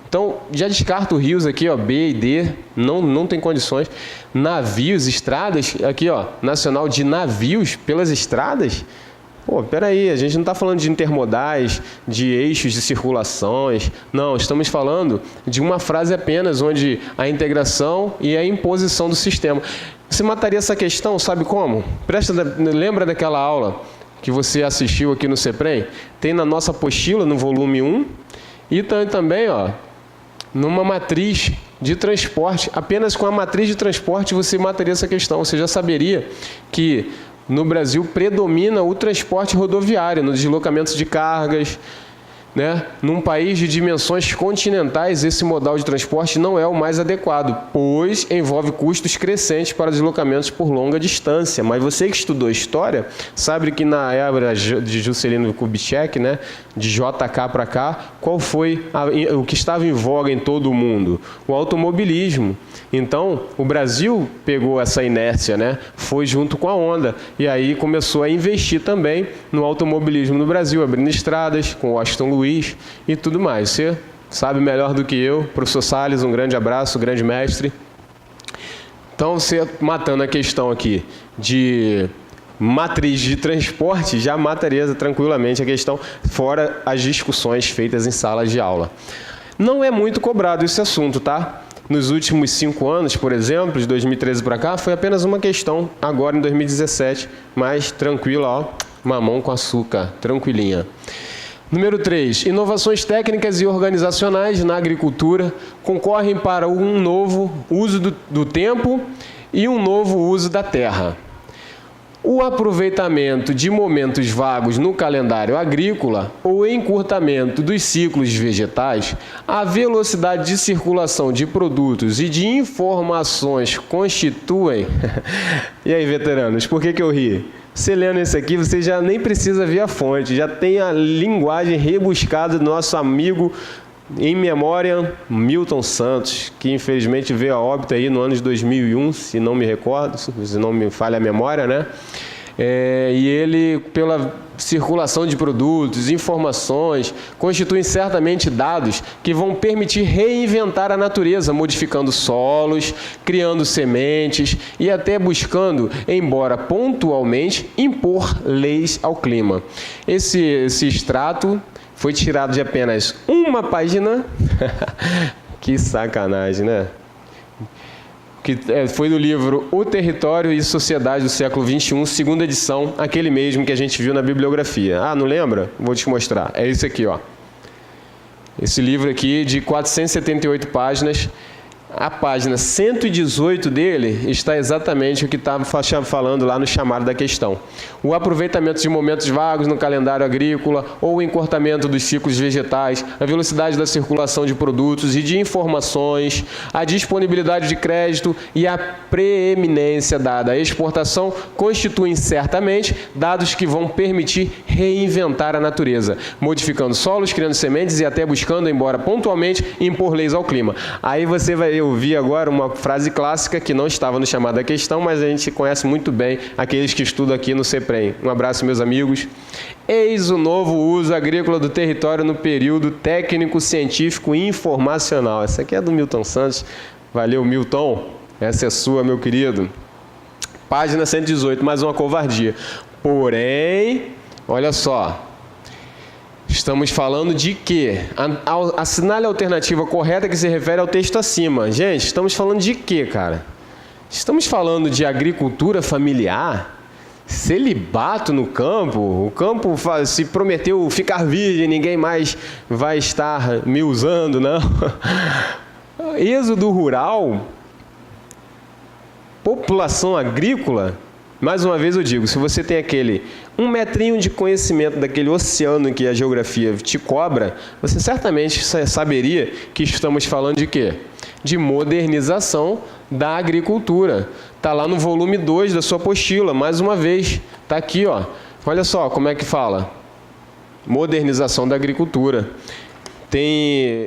Então, já descarto rios aqui, B e D, não tem condições. Navios, estradas, aqui, nacional de navios pelas estradas. Peraí, a gente não está falando de intermodais, de eixos de circulações. Não, estamos falando de uma frase apenas, onde a integração e a imposição do sistema. Você mataria essa questão, sabe como? Lembra daquela aula que você assistiu aqui no CEPREM? Tem na nossa apostila, no volume 1, e também, numa matriz de transporte. Apenas com a matriz de transporte você mataria essa questão. Você já saberia que no Brasil predomina o transporte rodoviário, nos deslocamentos de cargas, né? Num país de dimensões continentais, esse modal de transporte não é o mais adequado, pois envolve custos crescentes para deslocamentos por longa distância. Mas você que estudou história, sabe que na era de Juscelino Kubitschek, né, de JK para cá, qual foi o que estava em voga em todo o mundo? O automobilismo. Então, o Brasil pegou essa inércia, né, foi junto com a onda, e aí começou a investir também no automobilismo no Brasil, abrindo estradas com Washington Luiz e tudo mais. Você sabe melhor do que eu, professor Salles, um grande abraço, grande mestre. Então, você matando a questão aqui de matriz de transporte, já mataria tranquilamente a questão, fora as discussões feitas em salas de aula. Não é muito cobrado esse assunto, tá? Nos últimos 5 anos, por exemplo, de 2013 para cá, foi apenas uma questão, agora em 2017, mais tranquila, ó, mamão com açúcar, tranquilinha. Número 3, inovações técnicas e organizacionais na agricultura concorrem para um novo uso do tempo e um novo uso da terra. O aproveitamento de momentos vagos no calendário agrícola, o encurtamento dos ciclos vegetais, a velocidade de circulação de produtos e de informações constituem... E aí, veteranos, por que eu ri? Você lendo isso aqui, você já nem precisa ver a fonte, já tem a linguagem rebuscada do nosso amigo em memória, Milton Santos, que infelizmente veio a óbito aí no ano de 2001, se não me recordo, se não me falha a memória, né? E ele, pela circulação de produtos, informações, constituem certamente dados que vão permitir reinventar a natureza, modificando solos, criando sementes e até buscando, embora pontualmente, impor leis ao clima. Esse extrato foi tirado de apenas uma página. Que sacanagem, né? Que foi do livro O Território e Sociedade do Século XXI, segunda edição, aquele mesmo que a gente viu na bibliografia. Ah, não lembra? Vou te mostrar. É esse aqui, ó. Esse livro aqui, de 478 páginas. A página 118 dele está exatamente o que estava falando lá no chamado da questão. O aproveitamento de momentos vagos no calendário agrícola ou o encurtamento dos ciclos vegetais, a velocidade da circulação de produtos e de informações, a disponibilidade de crédito e a preeminência dada à exportação constituem certamente dados que vão permitir reinventar a natureza, modificando solos, criando sementes e até buscando, embora pontualmente, impor leis ao clima. Aí você vai ouvir agora uma frase clássica que não estava no chamado da questão, mas a gente conhece muito bem aqueles que estudam aqui no CEPREM. Um abraço, meus amigos. Eis o novo uso agrícola do território no período técnico, científico e informacional. Essa aqui é do Milton Santos. Valeu, Milton. Essa é sua, meu querido. Página 118, mais uma covardia. Porém, olha só. Estamos falando de quê? Assinale a alternativa correta que se refere ao texto acima. Gente, estamos falando de quê, cara? Estamos falando de agricultura familiar? Celibato no campo? O campo se prometeu ficar virgem, ninguém mais vai estar me usando, não? Êxodo rural? População agrícola? Mais uma vez eu digo, se você tem aquele 1 metrinho de conhecimento daquele oceano que a geografia te cobra, você certamente saberia que estamos falando de quê? De modernização da agricultura. Está lá no volume 2 da sua apostila, mais uma vez. Está aqui, ó. Olha só como é que fala. Modernização da agricultura.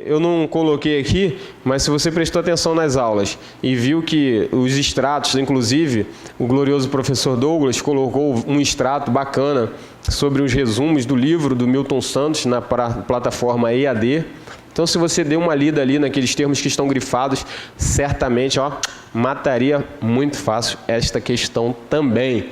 Eu não coloquei aqui, mas se você prestou atenção nas aulas e viu que os extratos, inclusive, o glorioso professor Douglas colocou um extrato bacana sobre os resumos do livro do Milton Santos na plataforma EAD. Então, se você der uma lida ali naqueles termos que estão grifados, certamente, ó, mataria muito fácil esta questão também.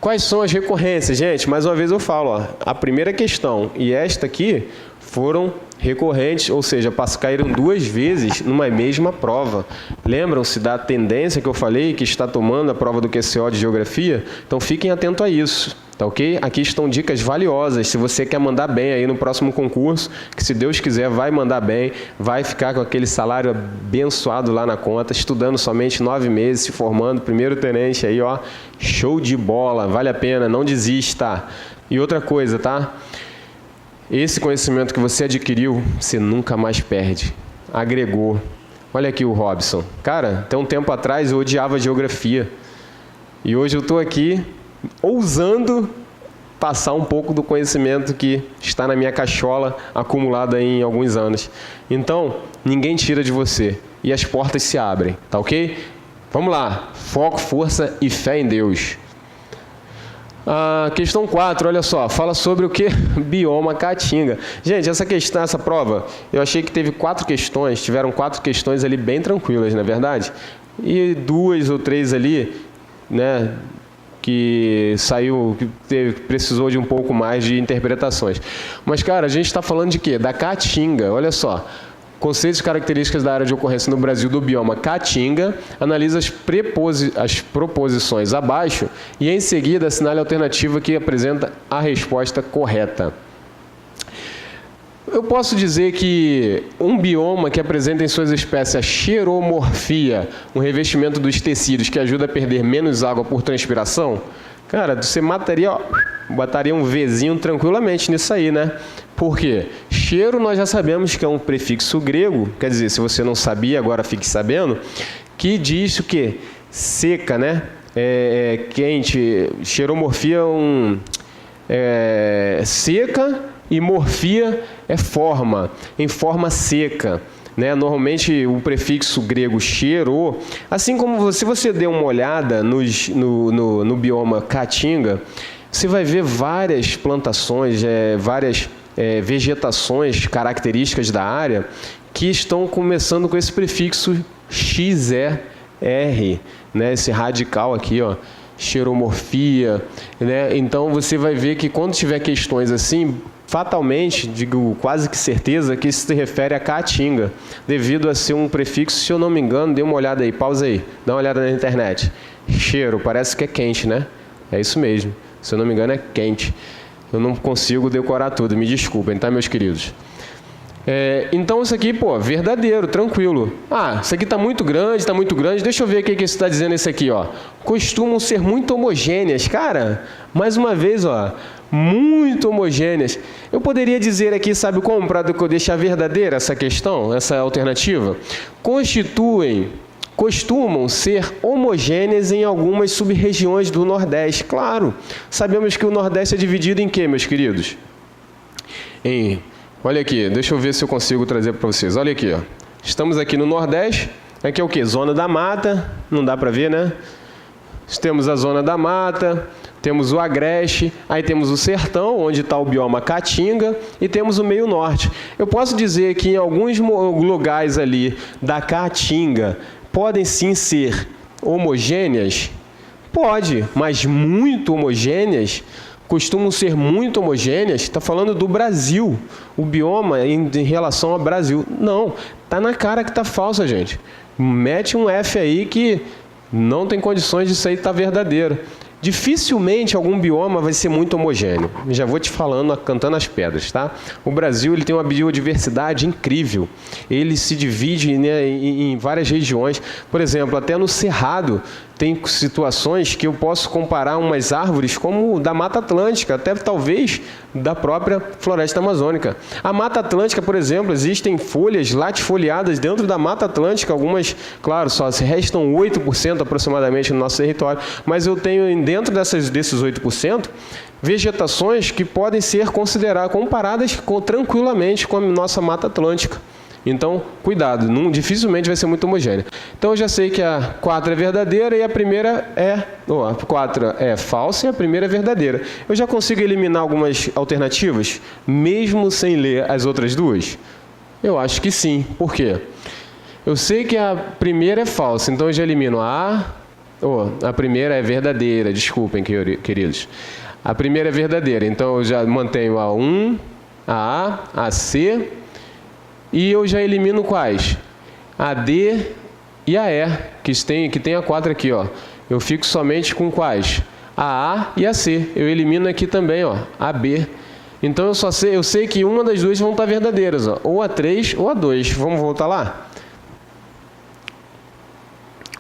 Quais são as recorrências, gente? Mais uma vez eu falo, ó, a primeira questão e esta aqui foram recorrentes, ou seja, caíram 2 vezes numa mesma prova. Lembram-se da tendência que eu falei, que está tomando a prova do QCO de Geografia? Então fiquem atentos a isso, tá ok? Aqui estão dicas valiosas, se você quer mandar bem aí no próximo concurso, que se Deus quiser vai mandar bem, vai ficar com aquele salário abençoado lá na conta, estudando somente 9 meses, se formando, primeiro tenente aí, ó, show de bola, vale a pena, não desista. E outra coisa, tá? esse conhecimento que você adquiriu, você nunca mais perde. Agregou. Olha aqui o Robson. Cara, até um tempo atrás eu odiava geografia. E hoje eu estou aqui ousando passar um pouco do conhecimento que está na minha cachola, acumulada em alguns anos. Então, ninguém tira de você. E as portas se abrem, tá ok? Vamos lá. Foco, força e fé em Deus. Questão 4, olha só, fala sobre o que? Bioma Caatinga. Gente, essa prova, eu achei que teve 4 questões, tiveram 4 questões ali bem tranquilas, não é verdade? E 2 ou 3 ali, né, que precisou de um pouco mais de interpretações. Mas, cara, a gente está falando de quê? Da Caatinga, olha só. Conceitos e características da área de ocorrência no Brasil do bioma Caatinga, analisa as proposições abaixo e, em seguida, assinale a alternativa que apresenta a resposta correta. Eu posso dizer que um bioma que apresenta em suas espécies a xeromorfia, um revestimento dos tecidos que ajuda a perder menos água por transpiração, cara, você botaria um Vzinho tranquilamente nisso aí, né? Por quê? Cheiro nós já sabemos que é um prefixo grego, quer dizer, se você não sabia, agora fique sabendo, que diz o quê? Seca, né? Quente. Xeromorfia seca e morfia é forma, em forma seca. Né? Normalmente o prefixo grego xero, assim como se você der uma olhada no bioma Caatinga, você vai ver várias plantações, várias vegetações características da área que estão começando com esse prefixo XER, né? Esse radical aqui, ó, xeromorfia, né? Então você vai ver que quando tiver questões assim, fatalmente, digo quase que certeza, que isso se refere a Caatinga, devido a ser um prefixo, se eu não me engano, dê uma olhada aí, pausa aí, dá uma olhada na internet. Cheiro, parece que é quente, né? É isso mesmo, se eu não me engano é quente. Eu não consigo decorar tudo, me desculpem, tá, meus queridos? Então isso aqui, pô, verdadeiro, tranquilo. Isso aqui está muito grande, deixa eu ver o que isso está dizendo esse aqui, ó. Costumam ser muito homogêneas. Cara, mais uma vez, ó, muito homogêneas. Eu poderia dizer aqui, sabe como, para deixar verdadeira essa questão, essa alternativa? Costumam ser homogêneas em algumas sub-regiões do Nordeste. Claro, sabemos que o Nordeste é dividido em quê, meus queridos? Olha aqui, deixa eu ver se eu consigo trazer para vocês. Olha aqui, ó. Estamos aqui no Nordeste. Aqui é o quê? Zona da Mata. Não dá para ver, né? Temos a Zona da Mata, temos o Agreste, aí temos o Sertão, onde está o bioma Caatinga, e temos o Meio Norte. Eu posso dizer que em alguns lugares ali da Caatinga podem sim ser homogêneas? Pode, mas muito homogêneas? Costumam ser muito homogêneas? Está falando do Brasil, o bioma em relação ao Brasil. Não, está na cara que está falsa, gente. Mete um F aí que não tem condições disso aí estar verdadeiro. Dificilmente algum bioma vai ser muito homogêneo. Já vou te falando, cantando as pedras, tá? O Brasil ele tem uma biodiversidade incrível. Ele se divide, né, em várias regiões. Por exemplo, até no Cerrado tem situações que eu posso comparar umas árvores como da Mata Atlântica, até talvez da própria floresta amazônica. A Mata Atlântica, por exemplo, existem folhas latifoliadas dentro da Mata Atlântica, algumas, claro, só restam 8% aproximadamente no nosso território, mas eu tenho dentro desses 8%, vegetações que podem ser comparadas tranquilamente com a nossa Mata Atlântica. Então, cuidado, dificilmente vai ser muito homogênea. Então, eu já sei que a 4 é verdadeira e a primeira a 4 é falsa e a primeira é verdadeira. Eu já consigo eliminar algumas alternativas, mesmo sem ler as outras duas? Eu acho que sim. Por quê? Eu sei que a primeira é falsa, então eu já elimino a primeira é verdadeira, desculpem, queridos. A primeira é verdadeira, então eu já mantenho a A1, a A, a C, e eu já elimino quais? A D e a E, que tem a 4 aqui, ó. Eu fico somente com quais? A A e a C. Eu elimino aqui também, ó, a B. Então eu sei que uma das duas vão estar verdadeiras, ó, ou a 3 ou a 2. Vamos voltar lá?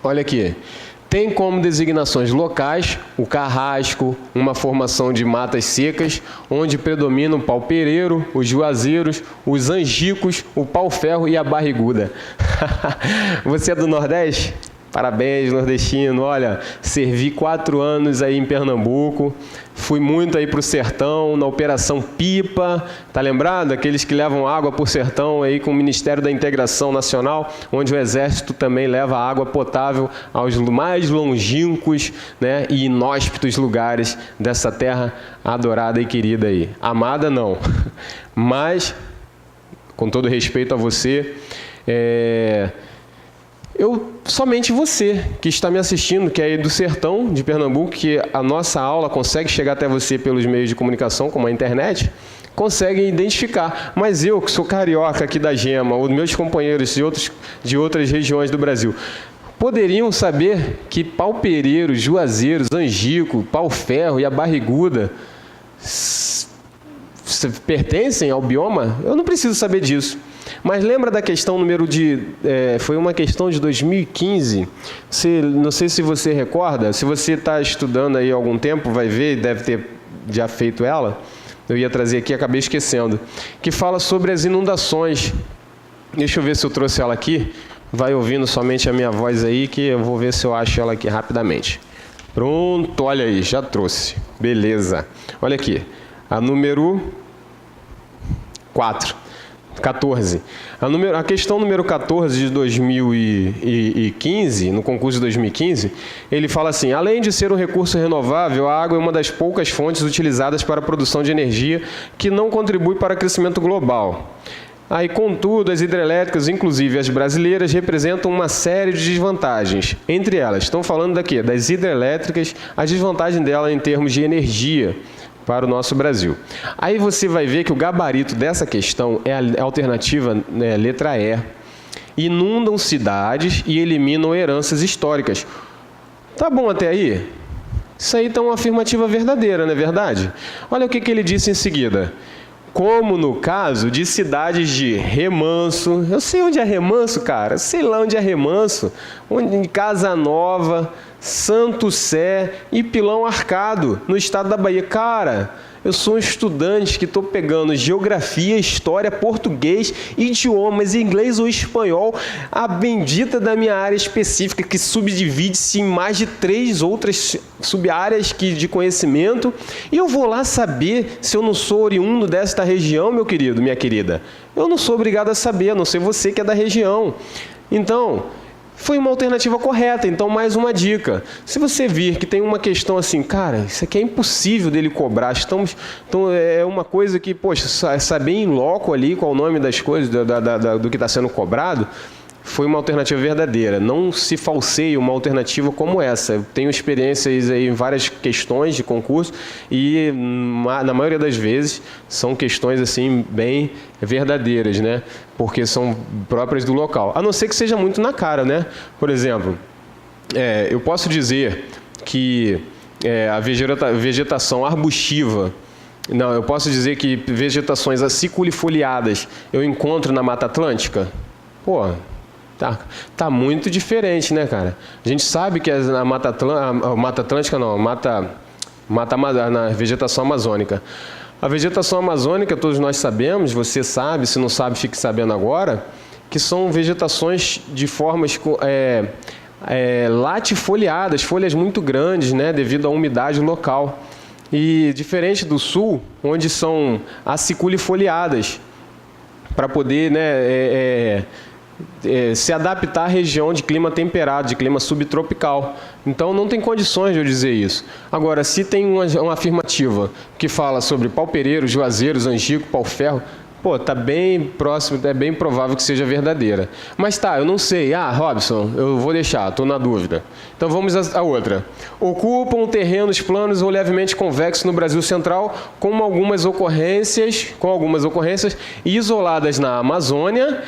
Olha aqui. Tem como designações locais o carrasco, uma formação de matas secas, onde predominam o pau-pereiro, os juazeiros, os angicos, o pau-ferro e a barriguda. Você é do Nordeste? Parabéns, nordestino. Olha, servi 4 anos aí em Pernambuco, fui muito aí para o sertão, na Operação Pipa, tá lembrado? Aqueles que levam água para o sertão aí com o Ministério da Integração Nacional, onde o Exército também leva água potável aos mais longínquos, né, e inóspitos lugares dessa terra adorada e querida aí. Amada não, mas, com todo respeito a você, somente você que está me assistindo, que é aí do sertão de Pernambuco, que a nossa aula consegue chegar até você pelos meios de comunicação, como a internet, consegue identificar. Mas eu, que sou carioca aqui da Gema, ou meus companheiros de outras regiões do Brasil, poderiam saber que pau-pereiro, juazeiros, angico, pau-ferro e a barriguda pertencem ao bioma? Eu não preciso saber disso. Mas lembra da questão foi uma questão de 2015, não sei se você recorda, se você está estudando aí há algum tempo, vai ver, deve ter já feito ela, eu ia trazer aqui, acabei esquecendo, que fala sobre as inundações. Deixa eu ver se eu trouxe ela aqui, vai ouvindo somente a minha voz aí, que eu vou ver se eu acho ela aqui rapidamente. Pronto, olha aí, já trouxe, beleza. Olha aqui, a número 14. A questão número 14 de 2015, no concurso de 2015, ele fala assim: além de ser um recurso renovável, a água é uma das poucas fontes utilizadas para a produção de energia que não contribui para o crescimento global. Aí, contudo, as hidrelétricas, inclusive as brasileiras, representam uma série de desvantagens. Entre elas, estão falando daqui, das hidrelétricas, a desvantagem dela em termos de energia para o nosso Brasil. Aí você vai ver que o gabarito dessa questão é a alternativa, né, letra E. Inundam cidades e eliminam heranças históricas. Tá bom até aí? Isso aí está uma afirmativa verdadeira, não é verdade? Olha o que ele disse em seguida. Como no caso de cidades de Remanso. Eu sei onde é Remanso, cara. Eu sei lá onde é Remanso. Em Casa Nova, Santo Sé e Pilão Arcado, no estado da Bahia. Cara, eu sou um estudante que estou pegando geografia, história, português, idiomas, inglês ou espanhol, a bendita da minha área específica, que subdivide-se em mais de 3 outras sub-áreas de conhecimento, e eu vou lá saber se eu não sou oriundo desta região, meu querido, minha querida. Eu não sou obrigado a saber, a não ser você que é da região. Então, foi uma alternativa correta. Então, mais uma dica. Se você vir que tem uma questão assim, cara, isso aqui é impossível dele cobrar, então é uma coisa que, poxa, saber em loco ali qual o nome das coisas, do que está sendo cobrado, foi uma alternativa verdadeira. Não se falseie uma alternativa como essa. Eu tenho experiências aí em várias questões de concurso e, na maioria das vezes, são questões assim bem verdadeiras, né? Porque são próprias do local. A não ser que seja muito na cara, né? Por exemplo, eu posso dizer que a vegetação arbustiva, não, eu posso dizer que vegetações aciculifoliadas eu encontro na Mata Atlântica? Pô, tá muito diferente, né, cara? A gente sabe que na Mata Atlântica não, na vegetação amazônica. A vegetação amazônica, todos nós sabemos, você sabe, se não sabe, fique sabendo agora, que são vegetações de formas latifoliadas, folhas muito grandes, né, devido à umidade local. E diferente do sul, onde são aciculifoliadas, para poder, né, se adaptar à região de clima temperado, de clima subtropical. Então, não tem condições de eu dizer isso. Agora, se tem uma afirmativa que fala sobre pau-pereiro, juazeiros, angico, pau-ferro, pô, tá bem próximo, é bem provável que seja verdadeira. Mas eu não sei. Robson, eu vou deixar, estou na dúvida. Então, vamos à outra. Ocupam terrenos planos ou levemente convexos no Brasil Central, com algumas ocorrências isoladas na Amazônia,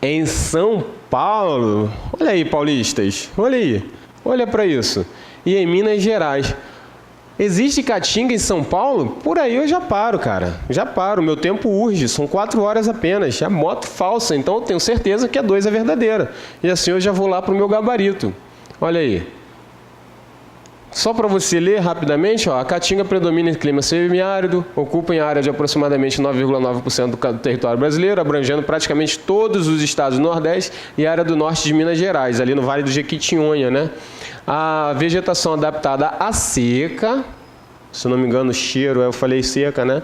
em São Paulo, olha aí, paulistas, olha aí, olha para isso, e em Minas Gerais. Existe caatinga em São Paulo? Por aí eu já paro, cara, já paro, meu tempo urge, são 4 horas apenas, é moto falsa, então eu tenho certeza que a 2 é verdadeira, e assim eu já vou lá para o meu gabarito, olha aí. Só para você ler rapidamente, ó, a Caatinga predomina em clima semiárido, ocupa em área de aproximadamente 9,9% do território brasileiro, abrangendo praticamente todos os estados do Nordeste e a área do norte de Minas Gerais, ali no Vale do Jequitinhonha, né? A vegetação adaptada à seca, se não me engano o cheiro, eu falei seca, né?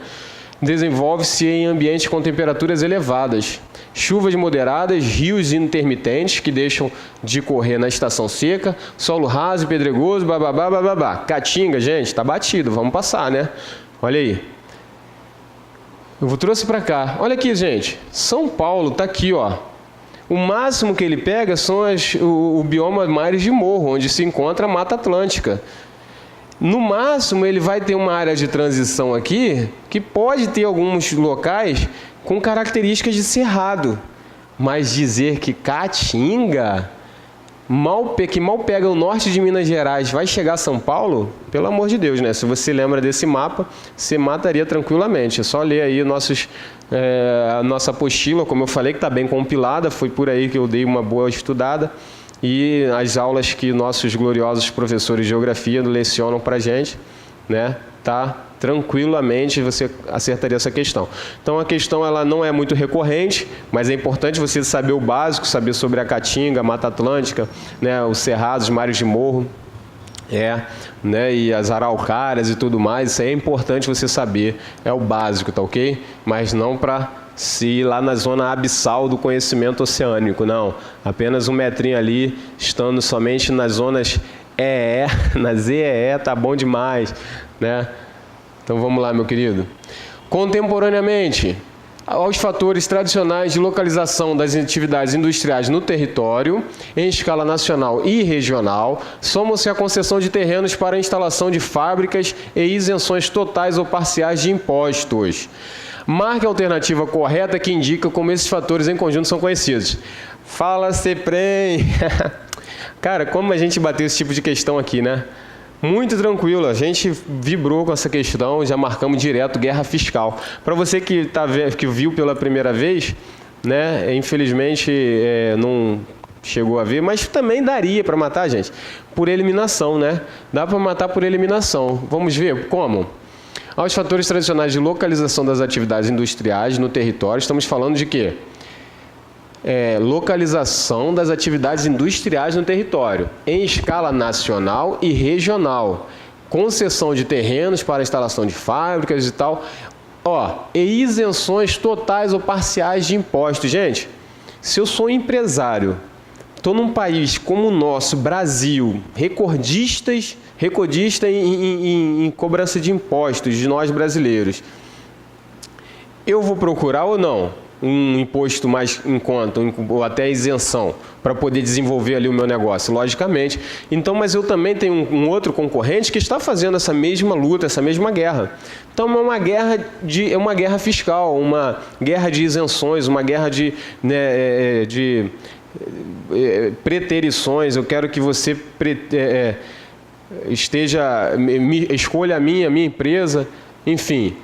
Desenvolve-se em ambientes com temperaturas elevadas. Chuvas moderadas, rios intermitentes que deixam de correr na estação seca, solo raso e pedregoso, bababá, bababá. Caatinga, gente, tá batido, vamos passar, né? Olha aí. Eu trouxe para cá. Olha aqui, gente. São Paulo tá aqui, ó. O máximo que ele pega são o bioma mares de morro, onde se encontra a Mata Atlântica. No máximo, ele vai ter uma área de transição aqui, que pode ter alguns locais com características de cerrado. Mas dizer que Caatinga, que mal pega o norte de Minas Gerais, vai chegar a São Paulo, pelo amor de Deus, né? Se você lembra desse mapa, você mataria tranquilamente. É só ler aí a nossa apostila, como eu falei, que está bem compilada, foi por aí que eu dei uma boa estudada. E as aulas que nossos gloriosos professores de geografia lecionam para a gente, né? Tá? Tranquilamente você acertaria essa questão. Então a questão ela não é muito recorrente, mas é importante você saber o básico, saber sobre a Caatinga, a Mata Atlântica, né? Os cerrados, os mares de morro, né? E as araucárias e tudo mais. Isso aí é importante você saber, é o básico, tá ok? Mas não para se ir lá na zona abissal do conhecimento oceânico, não. Apenas um metrinho ali, estando somente nas zonas nas EEE, tá bom demais, né? Então vamos lá, meu querido. Contemporaneamente aos fatores tradicionais de localização das atividades industriais no território, em escala nacional e regional, soma-se a concessão de terrenos para a instalação de fábricas e isenções totais ou parciais de impostos. Marque a alternativa correta que indica como esses fatores em conjunto são conhecidos. Fala, CEPREM! Cara, como a gente bateu esse tipo de questão aqui, né? Muito tranquilo, a gente vibrou com essa questão, já marcamos direto guerra fiscal. Para você que viu pela primeira vez, né? Infelizmente não chegou a ver, mas também daria para matar, gente, por eliminação, né? Dá para matar por eliminação. Vamos ver como? Aos fatores tradicionais de localização das atividades industriais no território, estamos falando de quê? Localização das atividades industriais no território, em escala nacional e regional, concessão de terrenos para instalação de fábricas e tal, e isenções totais ou parciais de impostos. Gente, se eu sou empresário, estou num país como o nosso, Brasil, recordista em cobrança de impostos de nós brasileiros, eu vou procurar ou não um imposto mais em conta, ou até isenção, para poder desenvolver ali o meu negócio? Logicamente. Então, mas eu também tenho um outro concorrente que está fazendo essa mesma luta, essa mesma guerra. Então, é uma guerra fiscal, uma guerra de isenções, uma guerra de preterições. Eu quero que você escolha a minha empresa, enfim.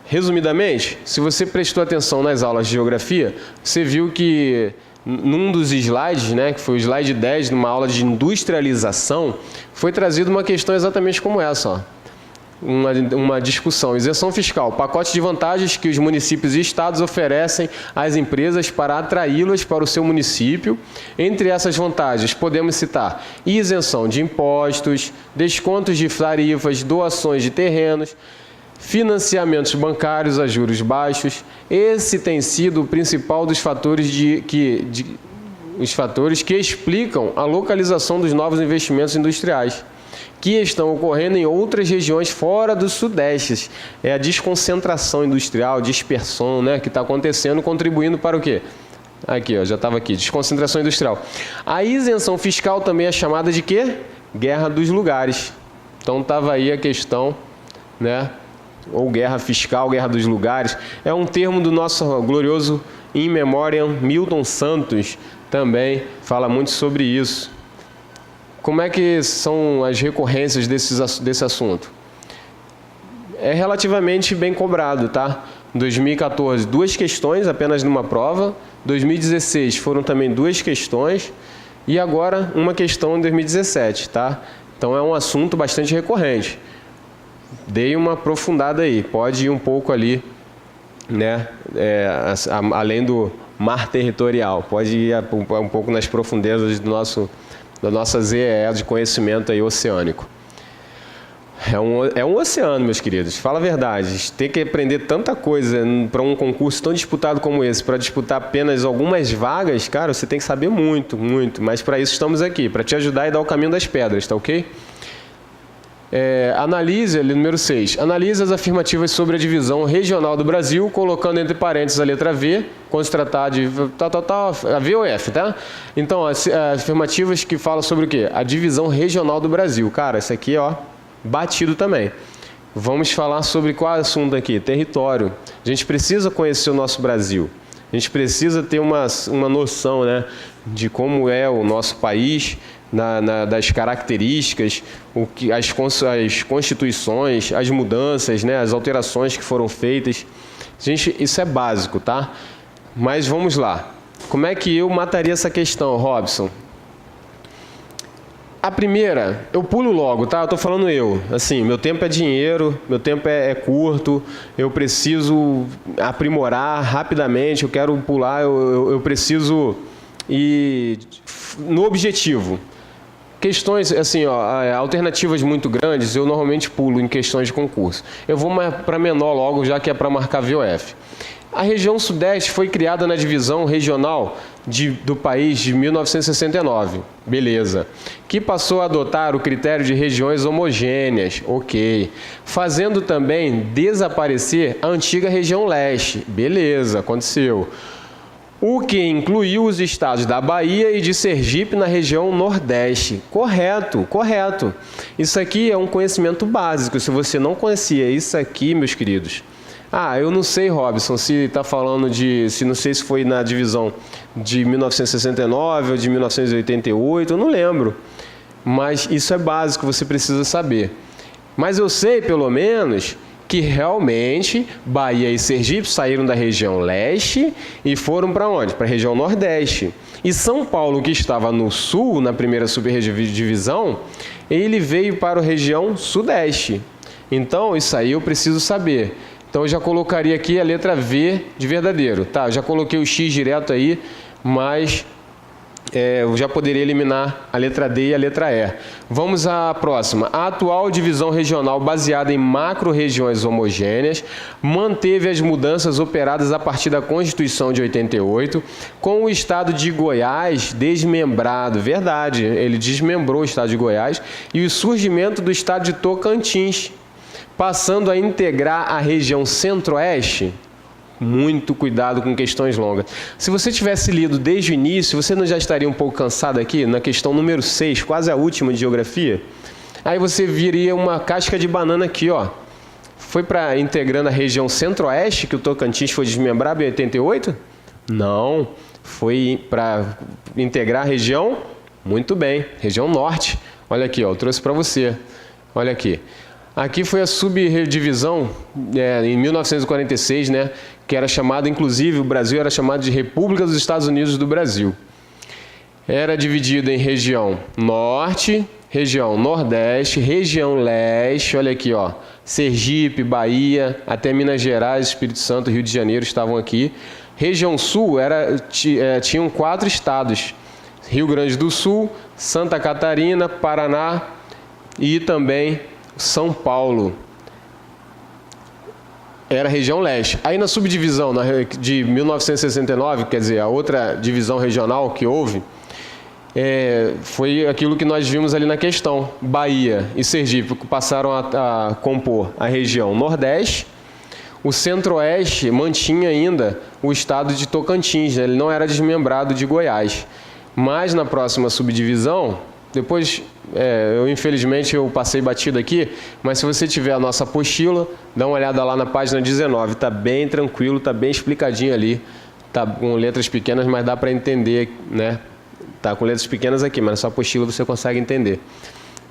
Resumidamente, se você prestou atenção nas aulas de geografia, você viu que num dos slides, né, que foi o slide 10, numa aula de industrialização, foi trazida uma questão exatamente como essa, uma discussão. Isenção fiscal, pacote de vantagens que os municípios e estados oferecem às empresas para atraí-las para o seu município. Entre essas vantagens, podemos citar isenção de impostos, descontos de tarifas, doações de terrenos, financiamentos bancários a juros baixos. Esse tem sido o principal dos fatores os fatores que explicam a localização dos novos investimentos industriais, que estão ocorrendo em outras regiões fora do Sudeste. É a desconcentração industrial, dispersão, né, que está acontecendo, contribuindo para o quê? Aqui, já estava aqui, desconcentração industrial. A isenção fiscal também é chamada de quê? Guerra dos lugares. Então estava aí a questão, né? Ou guerra fiscal, guerra dos lugares, é um termo do nosso glorioso in memoriam Milton Santos, também fala muito sobre isso. Como é que são as recorrências desse assunto? É relativamente bem cobrado, tá? Em 2014, 2 questões apenas numa prova, 2016 foram também 2 questões, e agora uma questão em 2017, tá? Então é um assunto bastante recorrente. Dei uma aprofundada aí, pode ir um pouco ali, né, além do mar territorial, pode ir um pouco nas profundezas da nossa ZEE de conhecimento aí oceânico. É um oceano, meus queridos, fala a verdade. Tem que aprender tanta coisa para um concurso tão disputado como esse, para disputar apenas algumas vagas, cara, você tem que saber muito, muito. Mas para isso estamos aqui, para te ajudar e dar o caminho das pedras, tá ok? Analise, ali, número 6. Analise as afirmativas sobre a divisão regional do Brasil, colocando entre parênteses a letra V, quando se tratar de a V ou F, tá? Então, as afirmativas que falam sobre o quê? A divisão regional do Brasil. Cara, isso aqui, ó, batido também. Vamos falar sobre qual assunto aqui? Território. A gente precisa conhecer o nosso Brasil. A gente precisa ter uma noção, né, de como é o nosso país, das características, as constituições, as mudanças, né, as alterações que foram feitas. Gente, isso é básico, tá? Mas vamos lá. Como é que eu mataria essa questão, Robson? A primeira, eu pulo logo, tá? Eu tô falando assim, meu tempo é dinheiro, meu tempo é curto, eu preciso aprimorar rapidamente, eu quero pular, eu preciso ir no objetivo. Questões, assim, ó, alternativas muito grandes, eu normalmente pulo em questões de concurso. Eu vou para menor logo, já que é para marcar VOF. A região Sudeste foi criada na divisão regional do país de 1969, beleza. Que passou a adotar o critério de regiões homogêneas, ok. Fazendo também desaparecer a antiga região Leste, beleza, aconteceu. O que incluiu os estados da Bahia e de Sergipe na região Nordeste. Correto, correto. Isso aqui é um conhecimento básico. Se você não conhecia isso aqui, meus queridos... eu não sei, Robson, se está falando não sei se foi na divisão de 1969 ou de 1988, eu não lembro. Mas isso é básico, você precisa saber. Mas eu sei, pelo menos, que realmente Bahia e Sergipe saíram da região Leste e foram para onde? Para a região Nordeste. E São Paulo, que estava no Sul, na primeira subdivisão, ele veio para a região Sudeste. Então, isso aí eu preciso saber. Então, eu já colocaria aqui a letra V de verdadeiro. Tá, eu já coloquei o X direto aí, mas eu já poderia eliminar a letra D e a letra E. Vamos à próxima. A atual divisão regional baseada em macro-regiões homogêneas manteve as mudanças operadas a partir da Constituição de 88, com o estado de Goiás desmembrado. Verdade, ele desmembrou o estado de Goiás e o surgimento do estado de Tocantins, passando a integrar a região Centro-Oeste. Muito cuidado com questões longas. Se você tivesse lido desde o início, você não já estaria um pouco cansado aqui, na questão número 6, quase a última de geografia? Aí você viria uma casca de banana aqui, ó. Foi para integrando a região Centro-Oeste que o Tocantins foi desmembrado em 88? Não. Foi para integrar a região, muito bem, região Norte. Olha aqui, ó, eu trouxe para você. Olha aqui. Aqui foi a subdivisão, em 1946, né, que era chamado, inclusive, o Brasil era chamado de República dos Estados Unidos do Brasil. Era dividido em região Norte, região Nordeste, região Leste, olha aqui, ó, Sergipe, Bahia, até Minas Gerais, Espírito Santo, Rio de Janeiro estavam aqui. Região Sul tinham 4 estados, Rio Grande do Sul, Santa Catarina, Paraná e também São Paulo. Era a região Leste. Aí na subdivisão de 1969, quer dizer, a outra divisão regional que houve, foi aquilo que nós vimos ali na questão. Bahia e Sergipe passaram a compor a região Nordeste. O Centro-Oeste mantinha ainda o estado de Tocantins, né? Ele não era desmembrado de Goiás. Mas na próxima subdivisão, depois, infelizmente eu passei batido aqui, mas se você tiver a nossa apostila, dá uma olhada lá na página 19, está bem tranquilo, está bem explicadinho ali, está com letras pequenas, mas dá para entender, né? Está com letras pequenas aqui, mas na sua apostila você consegue entender.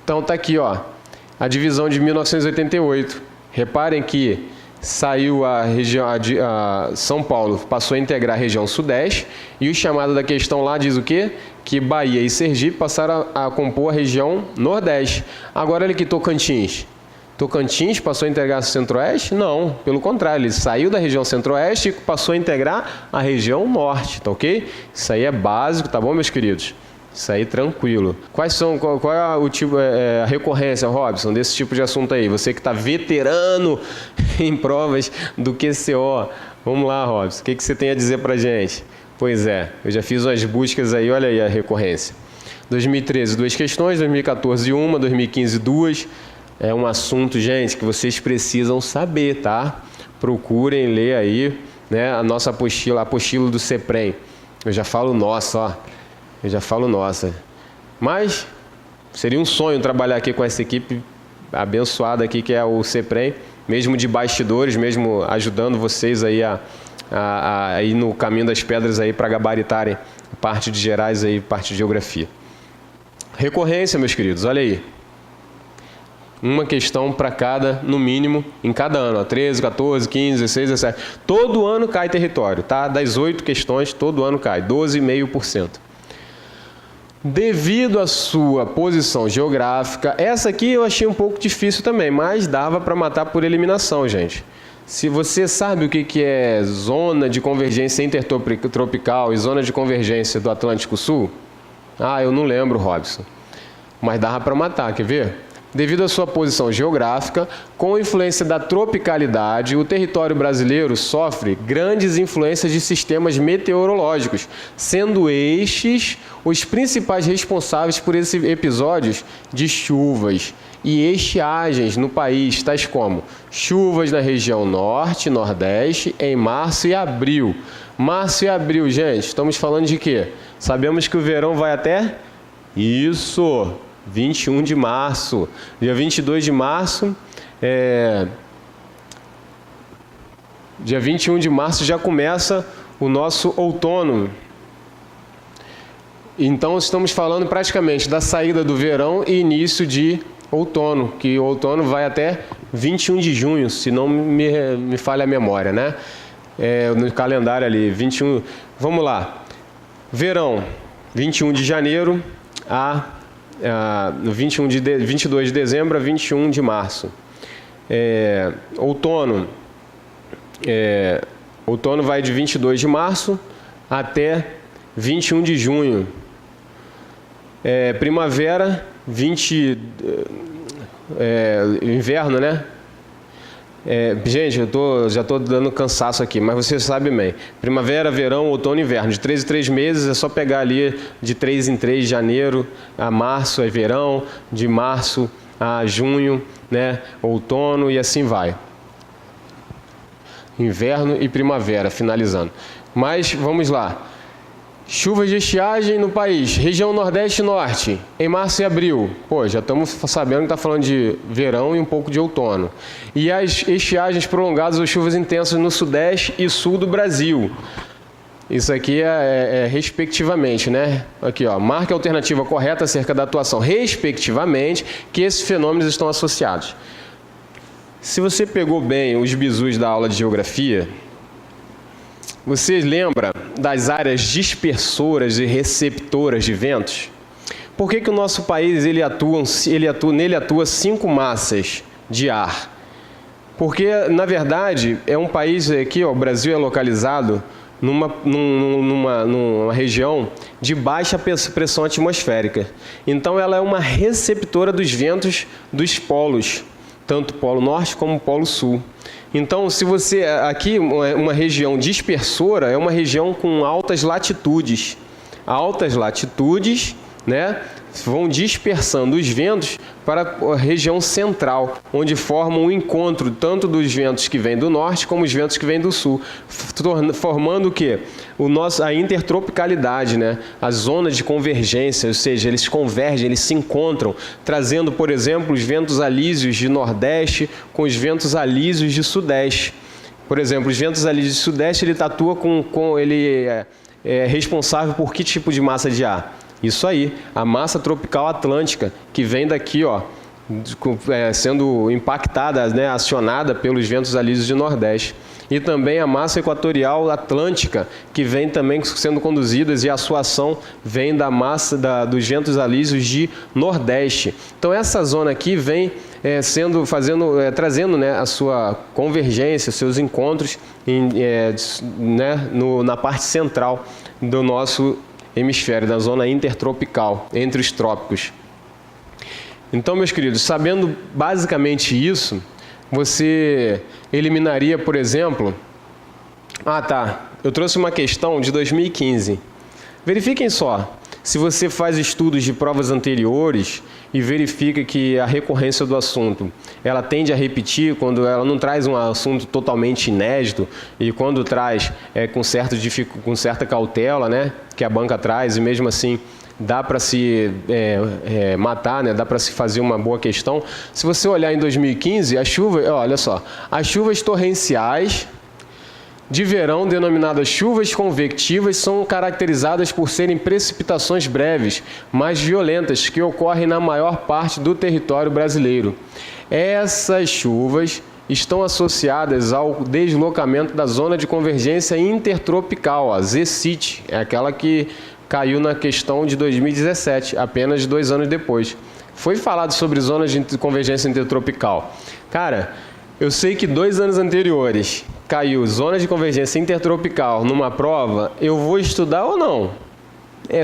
Então está aqui, ó, a divisão de 1988. Reparem que saiu a região, São Paulo passou a integrar a região Sudeste, e o chamado da questão lá diz o quê? que Bahia e Sergipe passaram a compor a região Nordeste. Agora, olha aqui, Tocantins. Tocantins passou a integrar o Centro-Oeste? Não, pelo contrário, ele saiu da região Centro-Oeste e passou a integrar a região Norte, tá ok? Isso aí é básico, tá bom, meus queridos? Isso aí, tranquilo. Qual é o tipo, a recorrência, Robson, desse tipo de assunto aí? Você que está veterano em provas do QCO. Vamos lá, Robson, o que você tem a dizer pra gente? Pois é, eu já fiz umas buscas aí, olha aí a recorrência. 2013, 2 questões, 2014, 1, 2015, 2. É um assunto, gente, que vocês precisam saber, tá? Procurem ler aí, né, a nossa apostila, a apostila do CEPREM. Eu já falo nossa, ó. Eu já falo nossa. Mas seria um sonho trabalhar aqui com essa equipe abençoada aqui, que é o CEPREM, mesmo de bastidores, mesmo ajudando vocês aí a ir no caminho das pedras aí para gabaritarem a parte de gerais aí, parte de geografia. Recorrência, meus queridos, olha aí. Uma questão para cada, no mínimo, em cada ano. Ó, 13, 14, 15, 16, 17. Todo ano cai território, tá? Das 8 questões, todo ano cai, 12,5%. Devido à sua posição geográfica, essa aqui eu achei um pouco difícil também, mas dava para matar por eliminação, gente. Se você sabe o que é zona de convergência intertropical e zona de convergência do Atlântico Sul, eu não lembro, Robson, mas dava para matar, quer ver? Devido à sua posição geográfica, com a influência da tropicalidade, o território brasileiro sofre grandes influências de sistemas meteorológicos, sendo estes os principais responsáveis por esses episódios de chuvas e estiagens no país, tais como chuvas na região norte e nordeste em março e abril. Março e abril, gente, estamos falando de quê? Sabemos que o verão vai até... Isso! 21 de março, dia 22 de março, dia 21 de março já começa o nosso outono. Então estamos falando praticamente da saída do verão e início de outono, que o outono vai até 21 de junho, se não me falha a memória, né? No calendário ali, 21, vamos lá, verão, 21 de janeiro a 22 de dezembro a 21 de março. Outono vai de 22 de março até 21 de junho. Primavera, inverno, né? Gente, eu já estou dando cansaço aqui, mas você sabe bem. Primavera, verão, outono e inverno. De 3 em 3 meses é só pegar ali de 3 em 3, janeiro a março é verão, de março a junho, né? Outono e assim vai. Inverno e primavera, finalizando. Mas vamos lá. Chuvas de estiagem no país, região Nordeste e Norte, em março e abril. Pô, já estamos sabendo que está falando de verão e um pouco de outono. E as estiagens prolongadas ou chuvas intensas no Sudeste e Sul do Brasil. Isso aqui é respectivamente, né? Aqui, ó, marque a alternativa correta acerca da atuação, respectivamente, que esses fenômenos estão associados. Se você pegou bem os bizus da aula de geografia, você lembra das áreas dispersoras e receptoras de ventos? Por que o nosso país nele atua 5 massas de ar? Porque, na verdade, é um país aqui, ó, o Brasil é localizado numa região de baixa pressão atmosférica. Então, ela é uma receptora dos ventos dos polos, tanto Polo Norte como Polo Sul. Então, se você... Aqui, uma região dispersora é uma região com altas latitudes. Altas latitudes, né, vão dispersando os ventos para a região central, onde formam um encontro tanto dos ventos que vêm do norte como os ventos que vêm do sul, formando o quê? A intertropicalidade, né? A zona de convergência, ou seja, eles convergem, eles se encontram, trazendo, por exemplo, os ventos alísios de nordeste com os ventos alísios de sudeste. Por exemplo, os ventos alísios de sudeste, ele atua ele é responsável por que tipo de massa de ar? Isso aí, a massa tropical atlântica, que vem daqui, ó, sendo impactada, né, acionada pelos ventos alísios de nordeste. e também a massa equatorial atlântica, que vem também sendo conduzidas, e a sua ação vem da massa dos ventos alísios de Nordeste. Então essa zona aqui vem trazendo, né, a sua convergência, seus encontros na parte central do nosso hemisfério, da zona intertropical, entre os trópicos. Então, meus queridos, sabendo basicamente isso, você eliminaria, por exemplo... eu trouxe uma questão de 2015. Verifiquem só, se você faz estudos de provas anteriores e verifica que a recorrência do assunto, ela tende a repetir quando ela não traz um assunto totalmente inédito, e quando traz com certa cautela, né, que a banca traz, e mesmo assim dá para se matar, né? Dá para se fazer uma boa questão. Se você olhar em 2015, olha só, as chuvas torrenciais de verão, denominadas chuvas convectivas, são caracterizadas por serem precipitações breves, mas violentas, que ocorrem na maior parte do território brasileiro. Essas chuvas estão associadas ao deslocamento da zona de convergência intertropical, a ZCIT, é aquela que caiu na questão de 2017, apenas 2 anos depois. Foi falado sobre zonas de convergência intertropical. Cara, eu sei que 2 anos anteriores caiu zona de convergência intertropical numa prova, eu vou estudar ou não?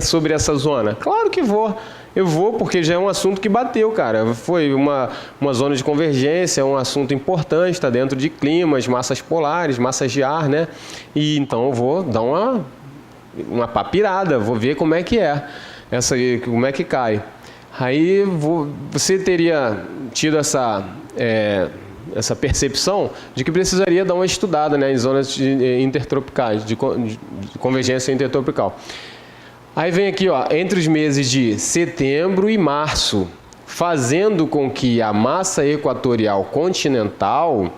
Sobre essa zona? Claro que vou. Eu vou, porque já é um assunto que bateu, cara. Foi uma zona de convergência, é um assunto importante, está dentro de climas, massas polares, massas de ar, né? E então eu vou dar uma papirada, vou ver como é que como é que cai. Aí você teria tido essa percepção de que precisaria dar uma estudada, né, em zonas intertropicais, de convergência intertropical. Aí vem aqui, entre os meses de setembro e março, fazendo com que a massa equatorial continental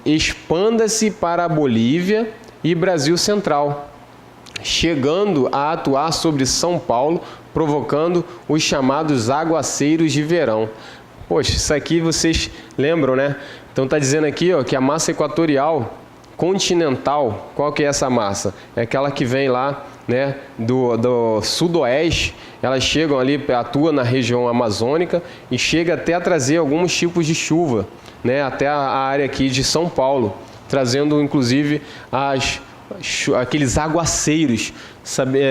expanda-se para a Bolívia e Brasil Central, chegando a atuar sobre São Paulo, provocando os chamados aguaceiros de verão. Poxa, isso aqui vocês lembram, né? Então está dizendo aqui que a massa equatorial continental, qual que é essa massa? É aquela que vem lá, né, do sudoeste, elas chegam ali, atuam na região amazônica e chega até a trazer alguns tipos de chuva, né, até a área aqui de São Paulo, trazendo inclusive aqueles aguaceiros.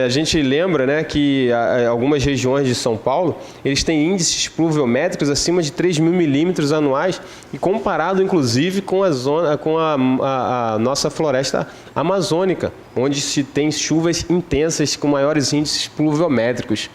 A gente lembra, né, que algumas regiões de São Paulo, eles têm índices pluviométricos acima de 3.000 milímetros anuais, e comparado inclusive com a nossa floresta amazônica, onde se tem chuvas intensas com maiores índices pluviométricos.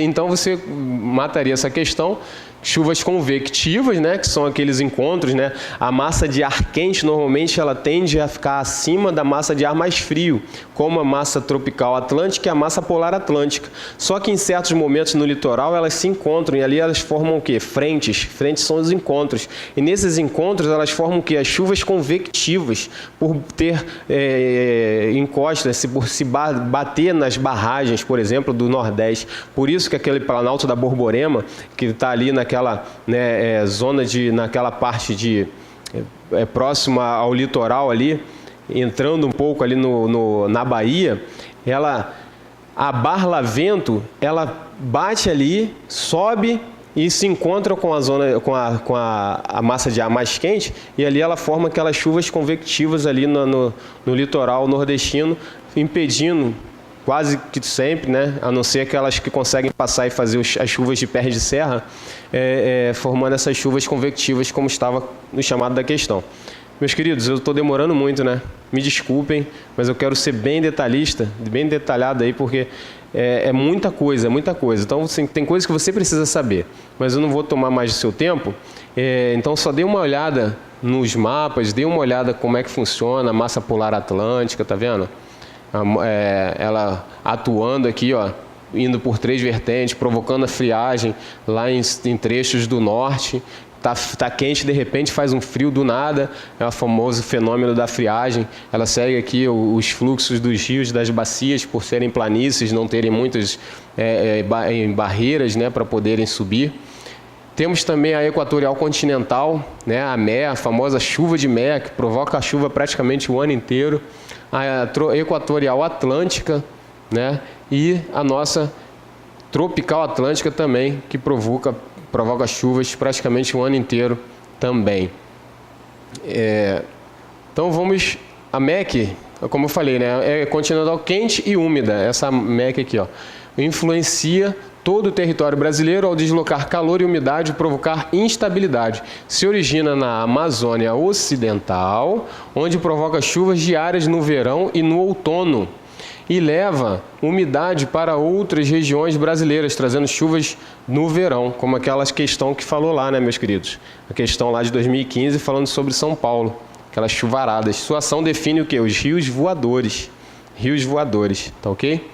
Então você mataria essa questão. Chuvas convectivas, né, que são aqueles encontros, né, a massa de ar quente normalmente ela tende a ficar acima da massa de ar mais frio, como a massa tropical atlântica e a massa polar atlântica. Só que em certos momentos no litoral elas se encontram, e ali elas formam o quê? Frentes. Frentes são os encontros. E nesses encontros elas formam o quê? As chuvas convectivas, por ter encostas, por se bater nas barragens, por exemplo, do Nordeste. Por isso que aquele Planalto da Borborema, que está ali naquela zona naquela parte próxima ao litoral ali, entrando um pouco ali na Bahia, a Barlavento, ela bate ali, sobe e se encontra com a massa de ar mais quente, e ali ela forma aquelas chuvas convectivas ali no litoral nordestino, impedindo quase que sempre, né, a não ser aquelas que conseguem passar e fazer as chuvas de pés de serra, formando essas chuvas convectivas, como estava no chamado da questão. Meus queridos, eu estou demorando muito, né? Me desculpem, mas eu quero ser bem detalhista, bem detalhado aí, porque é muita coisa, muita coisa. Então, assim, tem coisas que você precisa saber, mas eu não vou tomar mais do seu tempo. Então, só dê uma olhada nos mapas, dê uma olhada como é que funciona a massa polar atlântica, tá vendo? Ela atuando aqui, indo por 3 vertentes, provocando a friagem lá em trechos do norte. Tá quente, de repente faz um frio do nada, é o famoso fenômeno da friagem. Ela segue aqui os fluxos dos rios, das bacias, por serem planícies, não terem muitas barreiras, né, para poderem subir. Temos também a equatorial continental, né, a MEA, a famosa chuva de MEA, que provoca a chuva praticamente o ano inteiro. A equatorial atlântica, né, e a nossa tropical atlântica também, que provoca chuvas praticamente o ano inteiro também. Então vamos... A MEC, como eu falei, né, é continental quente e úmida. Essa MEC aqui, ó, influencia todo o território brasileiro ao deslocar calor e umidade e provocar instabilidade. Se origina na Amazônia Ocidental, onde provoca chuvas diárias no verão e no outono, e leva umidade para outras regiões brasileiras, trazendo chuvas no verão, como aquela questão que falou lá, né, meus queridos? A questão lá de 2015, falando sobre São Paulo, aquelas chuvaradas. Sua ação define o quê? Os rios voadores. Rios voadores, tá ok?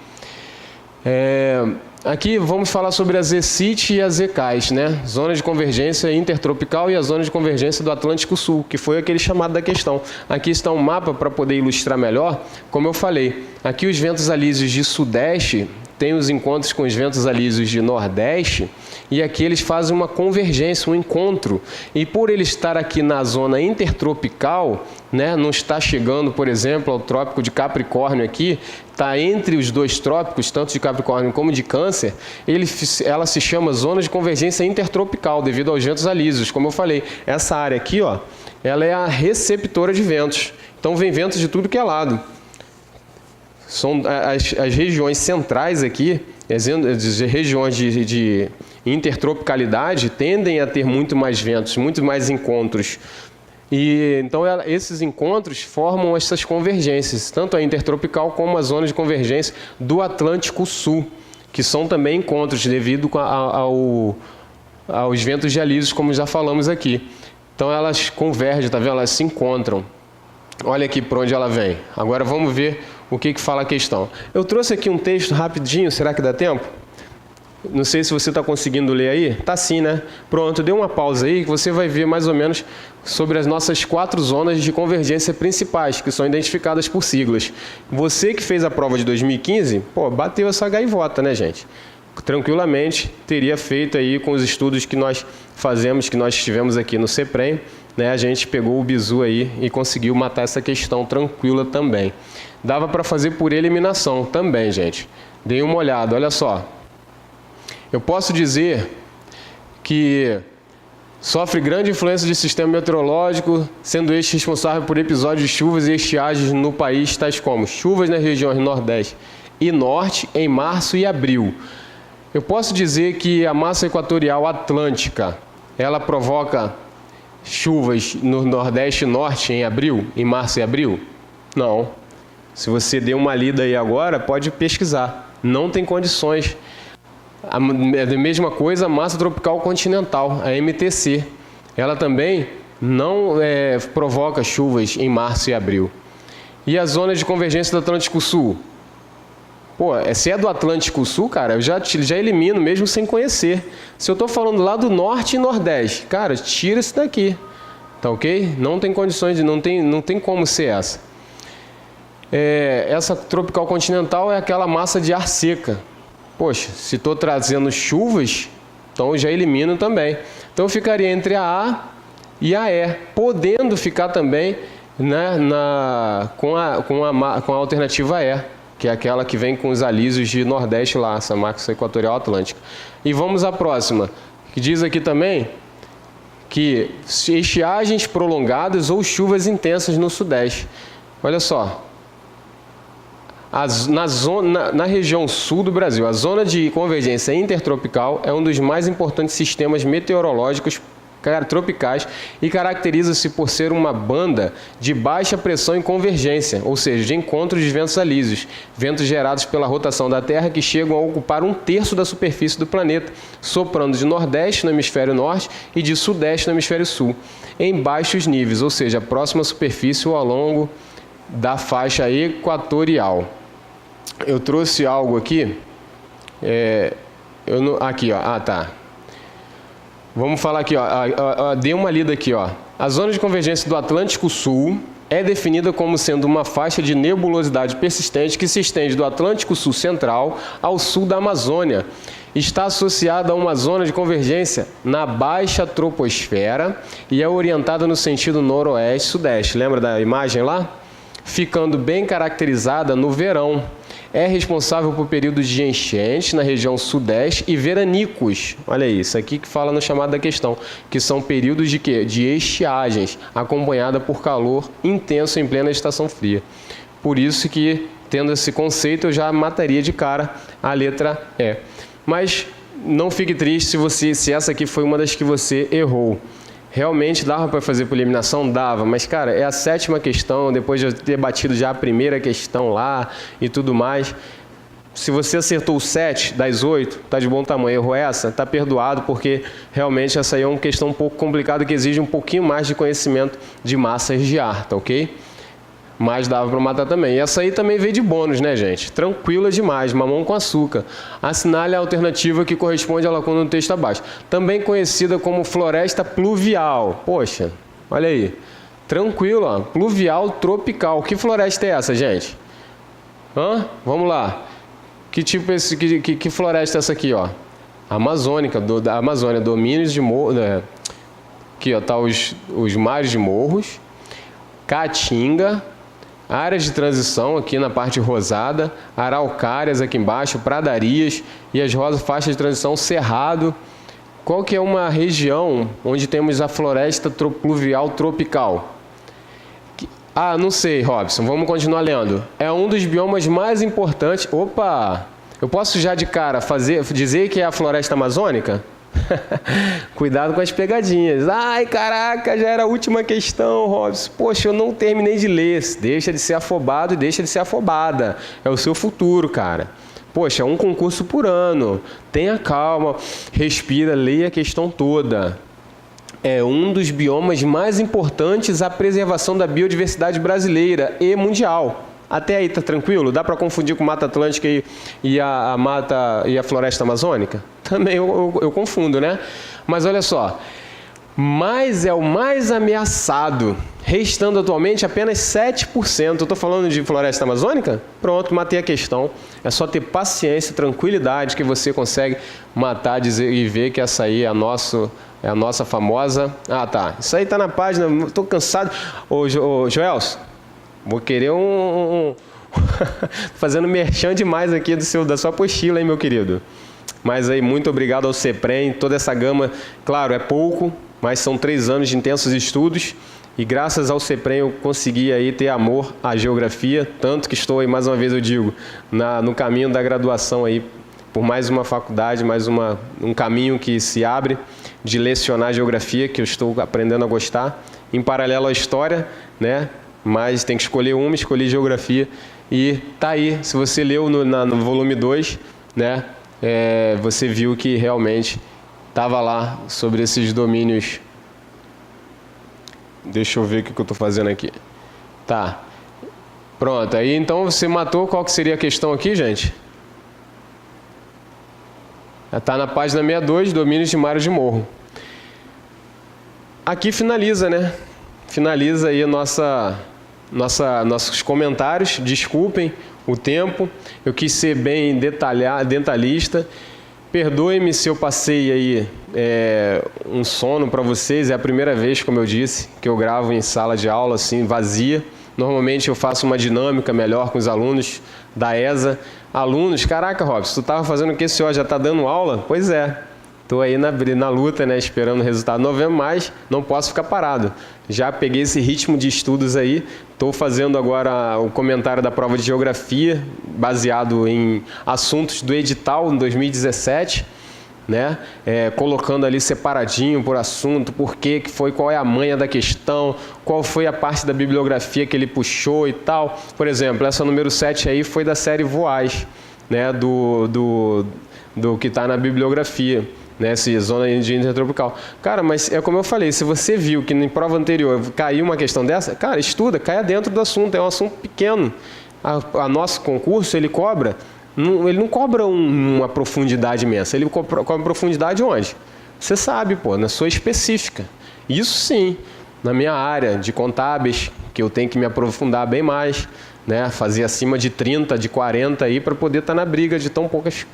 Aqui vamos falar sobre a ZCIT e a ZCAS, né? Zona de convergência intertropical e a zona de convergência do Atlântico Sul, que foi aquele chamado da questão. Aqui está um mapa para poder ilustrar melhor. Como eu falei, aqui os ventos alísios de sudeste têm os encontros com os ventos alísios de nordeste, e aqui eles fazem uma convergência, um encontro. E por ele estar aqui na zona intertropical, né, não está chegando, por exemplo, ao trópico de Capricórnio aqui, está entre os dois trópicos, tanto de Capricórnio como de Câncer, ela se chama zona de convergência intertropical, devido aos ventos alísios. Como eu falei, essa área aqui, ó, ela é a receptora de ventos. Então vem ventos de tudo que é lado. São as regiões centrais aqui, as regiões de intertropicalidade, tendem a ter muito mais ventos, muito mais encontros. E então esses encontros formam essas convergências, tanto a intertropical como a zona de convergência do Atlântico Sul, que são também encontros devido aos ventos de alísios, como já falamos aqui. Então elas convergem, tá vendo? Elas se encontram. Olha aqui por onde ela vem. Agora vamos ver o que fala a questão. Eu trouxe aqui um texto rapidinho, será que dá tempo? Não sei se você está conseguindo ler aí. Tá sim, né? Pronto, dê uma pausa aí que você vai ver mais ou menos sobre as nossas 4 zonas de convergência principais, que são identificadas por siglas. Você que fez a prova de 2015, pô, bateu essa gaivota, né, gente? Tranquilamente teria feito aí com os estudos que nós fazemos, que nós tivemos aqui no CEPREM, né? A gente pegou o bizu aí e conseguiu matar essa questão tranquila também. Dava para fazer por eliminação também, gente. Dei uma olhada, olha só. Eu posso dizer que sofre grande influência do sistema meteorológico, sendo este responsável por episódios de chuvas e estiagens no país, tais como chuvas nas regiões Nordeste e Norte em março e abril. Eu posso dizer que a massa equatorial atlântica, ela provoca chuvas no Nordeste e Norte em abril, em março e abril? Não. Se você der uma lida aí agora, pode pesquisar. Não tem condições. A mesma coisa a massa tropical continental, a MTC. Ela também não provoca chuvas em março e abril. E a zona de convergência do Atlântico Sul? Pô, se é do Atlântico Sul, cara, eu já elimino mesmo sem conhecer. Se eu estou falando lá do Norte e Nordeste, cara, tira isso daqui. Tá ok? Não tem condições, não tem como ser essa. Essa tropical continental é aquela massa de ar seca. Poxa, se estou trazendo chuvas, então eu já elimino também. Então eu ficaria entre a A e a E, podendo ficar também, né, com a alternativa E, que é aquela que vem com os alísios de Nordeste lá, essa massa equatorial atlântica. E vamos à próxima, que diz aqui também que estiagens prolongadas ou chuvas intensas no Sudeste. Olha só. Na região sul do Brasil, a zona de convergência intertropical é um dos mais importantes sistemas meteorológicos tropicais e caracteriza-se por ser uma banda de baixa pressão em convergência, ou seja, de encontro de ventos alísios, ventos gerados pela rotação da Terra que chegam a ocupar 1/3 da superfície do planeta, soprando de nordeste no hemisfério norte e de sudeste no hemisfério sul, em baixos níveis, ou seja, próximo à superfície ou ao longo da faixa equatorial. Eu trouxe algo aqui, aqui, ó, tá. Vamos falar aqui, ó, dê uma lida aqui, ó. A zona de convergência do Atlântico Sul é definida como sendo uma faixa de nebulosidade persistente que se estende do Atlântico Sul Central ao sul da Amazônia está associada a uma zona de convergência na baixa troposfera e é orientada no sentido noroeste-sudeste. Lembra da imagem lá? Ficando bem caracterizada no verão. É responsável por períodos de enchente na região sudeste e veranicos. Olha isso aqui que fala no chamado da questão, que são períodos de quê? De estiagens, acompanhada por calor intenso em plena estação fria. Por isso que, tendo esse conceito, eu já mataria de cara a letra E. Mas não fique triste se essa aqui foi uma das que você errou. Realmente dava para fazer por eliminação? Dava, mas, cara, é a 7ª questão, depois de eu ter batido já a primeira questão lá e tudo mais. Se você acertou 7 das 8, tá de bom tamanho. Errou essa, tá perdoado, porque realmente essa aí é uma questão um pouco complicada que exige um pouquinho mais de conhecimento de massas de ar, tá ok? Mas dava para matar também. E essa aí também veio de bônus, né, gente? Tranquila demais, mamão com açúcar. Assinale a alternativa que corresponde à lacuna no texto abaixo. Também conhecida como floresta pluvial. Poxa, olha aí. Tranquilo, ó. Pluvial tropical. Que floresta é essa, gente? Vamos lá. Que floresta é essa aqui, ó? Amazônica, da Amazônia. Domínios de morro. Aqui, ó, tá os mares de morros. Caatinga. Áreas de transição aqui na parte rosada, araucárias aqui embaixo, pradarias e as rosas faixas de transição, cerrado. Qual que é uma região onde temos a floresta pluvial tropical? Não sei, Robson, vamos continuar lendo. É um dos biomas mais importantes. Opa! Eu posso já de cara dizer que é a floresta amazônica? Cuidado com as pegadinhas. Ai, caraca, já era a última questão, Robson. Poxa, eu não terminei de ler. Deixa de ser afobado e deixa de ser afobada. É o seu futuro, cara. Poxa, um concurso por ano. Tenha calma, respira, leia a questão toda. É um dos biomas mais importantes à preservação da biodiversidade brasileira e mundial. Até aí tá tranquilo? Dá para confundir com Mata Atlântica e a Floresta Amazônica? Também eu confundo, né? Mas olha só, mas é o mais ameaçado, restando atualmente apenas 7%. Eu estou falando de Floresta Amazônica? Pronto, matei a questão. É só ter paciência, tranquilidade que você consegue matar e ver que essa aí é a nossa famosa... tá. Isso aí tá na página, estou cansado. Ô Joelson, vou querer fazendo merchan demais aqui da sua apostila, hein, meu querido? Mas aí, muito obrigado ao CEPREM, toda essa gama. Claro, é pouco, mas são 3 anos de intensos estudos. E graças ao CEPREM eu consegui aí ter amor à geografia. Tanto que estou aí, mais uma vez eu digo, no caminho da graduação aí, por mais uma faculdade, mais um caminho que se abre de lecionar geografia, que eu estou aprendendo a gostar. Em paralelo à história, né? Mas tem que escolher uma, escolhi geografia. E tá aí, se você leu no volume 2, né? Você viu que realmente estava lá sobre esses domínios. Deixa eu ver o que eu estou fazendo aqui. Tá. Pronto, aí então você matou. Qual que seria a questão aqui, gente? Está na página 62, domínios de mares de morro. Aqui finaliza, né? Finaliza aí nossos comentários. Desculpem o tempo, eu quis ser bem detalhista. Perdoe-me se eu passei aí um sono para vocês. É a primeira vez, como eu disse, que eu gravo em sala de aula assim, vazia. Normalmente eu faço uma dinâmica melhor com os alunos da ESA. Alunos, caraca, Robson, tu estava fazendo o que esse já está dando aula? Pois é. Estou aí na luta, né, esperando o resultado de novembro, mas não posso ficar parado. Já peguei esse ritmo de estudos aí, estou fazendo agora o comentário da prova de geografia, baseado em assuntos do edital em 2017, né? Colocando ali separadinho por assunto, por que foi, qual é a manha da questão, qual foi a parte da bibliografia que ele puxou e tal. Por exemplo, essa número 7 aí foi da série Voaz, né, do que está na bibliografia. Nessa zona de intertropical. Cara, mas é como eu falei, se você viu que em prova anterior caiu uma questão dessa, cara, estuda, caia dentro do assunto, é um assunto pequeno. A nosso concurso, ele não cobra uma profundidade imensa, ele cobra profundidade onde? Você sabe, na sua específica. Isso sim, na minha área de contábeis, que eu tenho que me aprofundar bem mais, né? Fazer acima de 30, de 40 aí, para poder estar na briga de tão poucas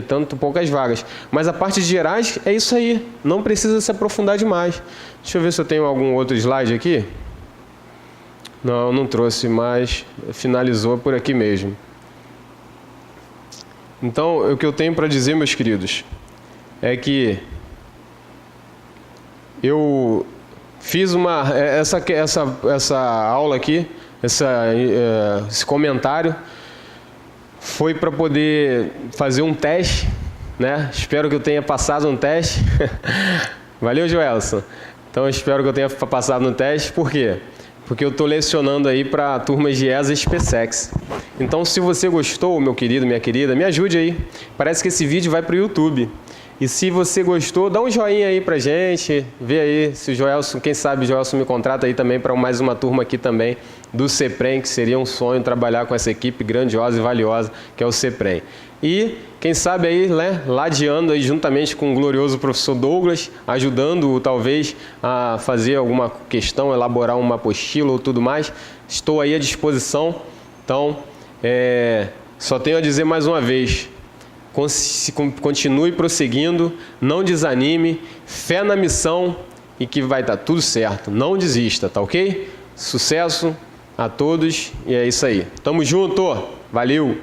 tanto poucas vagas. Mas a parte de gerais é isso aí, não precisa se aprofundar demais. Deixa eu ver se eu tenho algum outro slide aqui. Não, não trouxe, mas finalizou por aqui mesmo. Então, o que eu tenho para dizer, meus queridos, é que eu fiz essa aula aqui, esse comentário, foi para poder fazer um teste, né? Espero que eu tenha passado um teste. Valeu, Joelson. Então, eu espero que eu tenha passado no teste. Por quê? Porque eu estou lecionando aí para turmas de ESA e SpaceX. Então, se você gostou, meu querido, minha querida, me ajude aí. Parece que esse vídeo vai para o YouTube. E se você gostou, dá um joinha aí pra gente, vê aí se o Joelson, quem sabe o Joelson me contrata aí também para mais uma turma aqui também do CEPREM, que seria um sonho trabalhar com essa equipe grandiosa e valiosa que é o CEPREM. E quem sabe aí, né, ladeando aí juntamente com o glorioso professor Douglas, ajudando-o talvez a fazer alguma questão, elaborar uma apostila ou tudo mais, estou aí à disposição. Então, só tenho a dizer mais uma vez, continue prosseguindo, não desanime, fé na missão e que vai dar tudo certo. Não desista, tá ok? Sucesso a todos e é isso aí. Tamo junto! Valeu!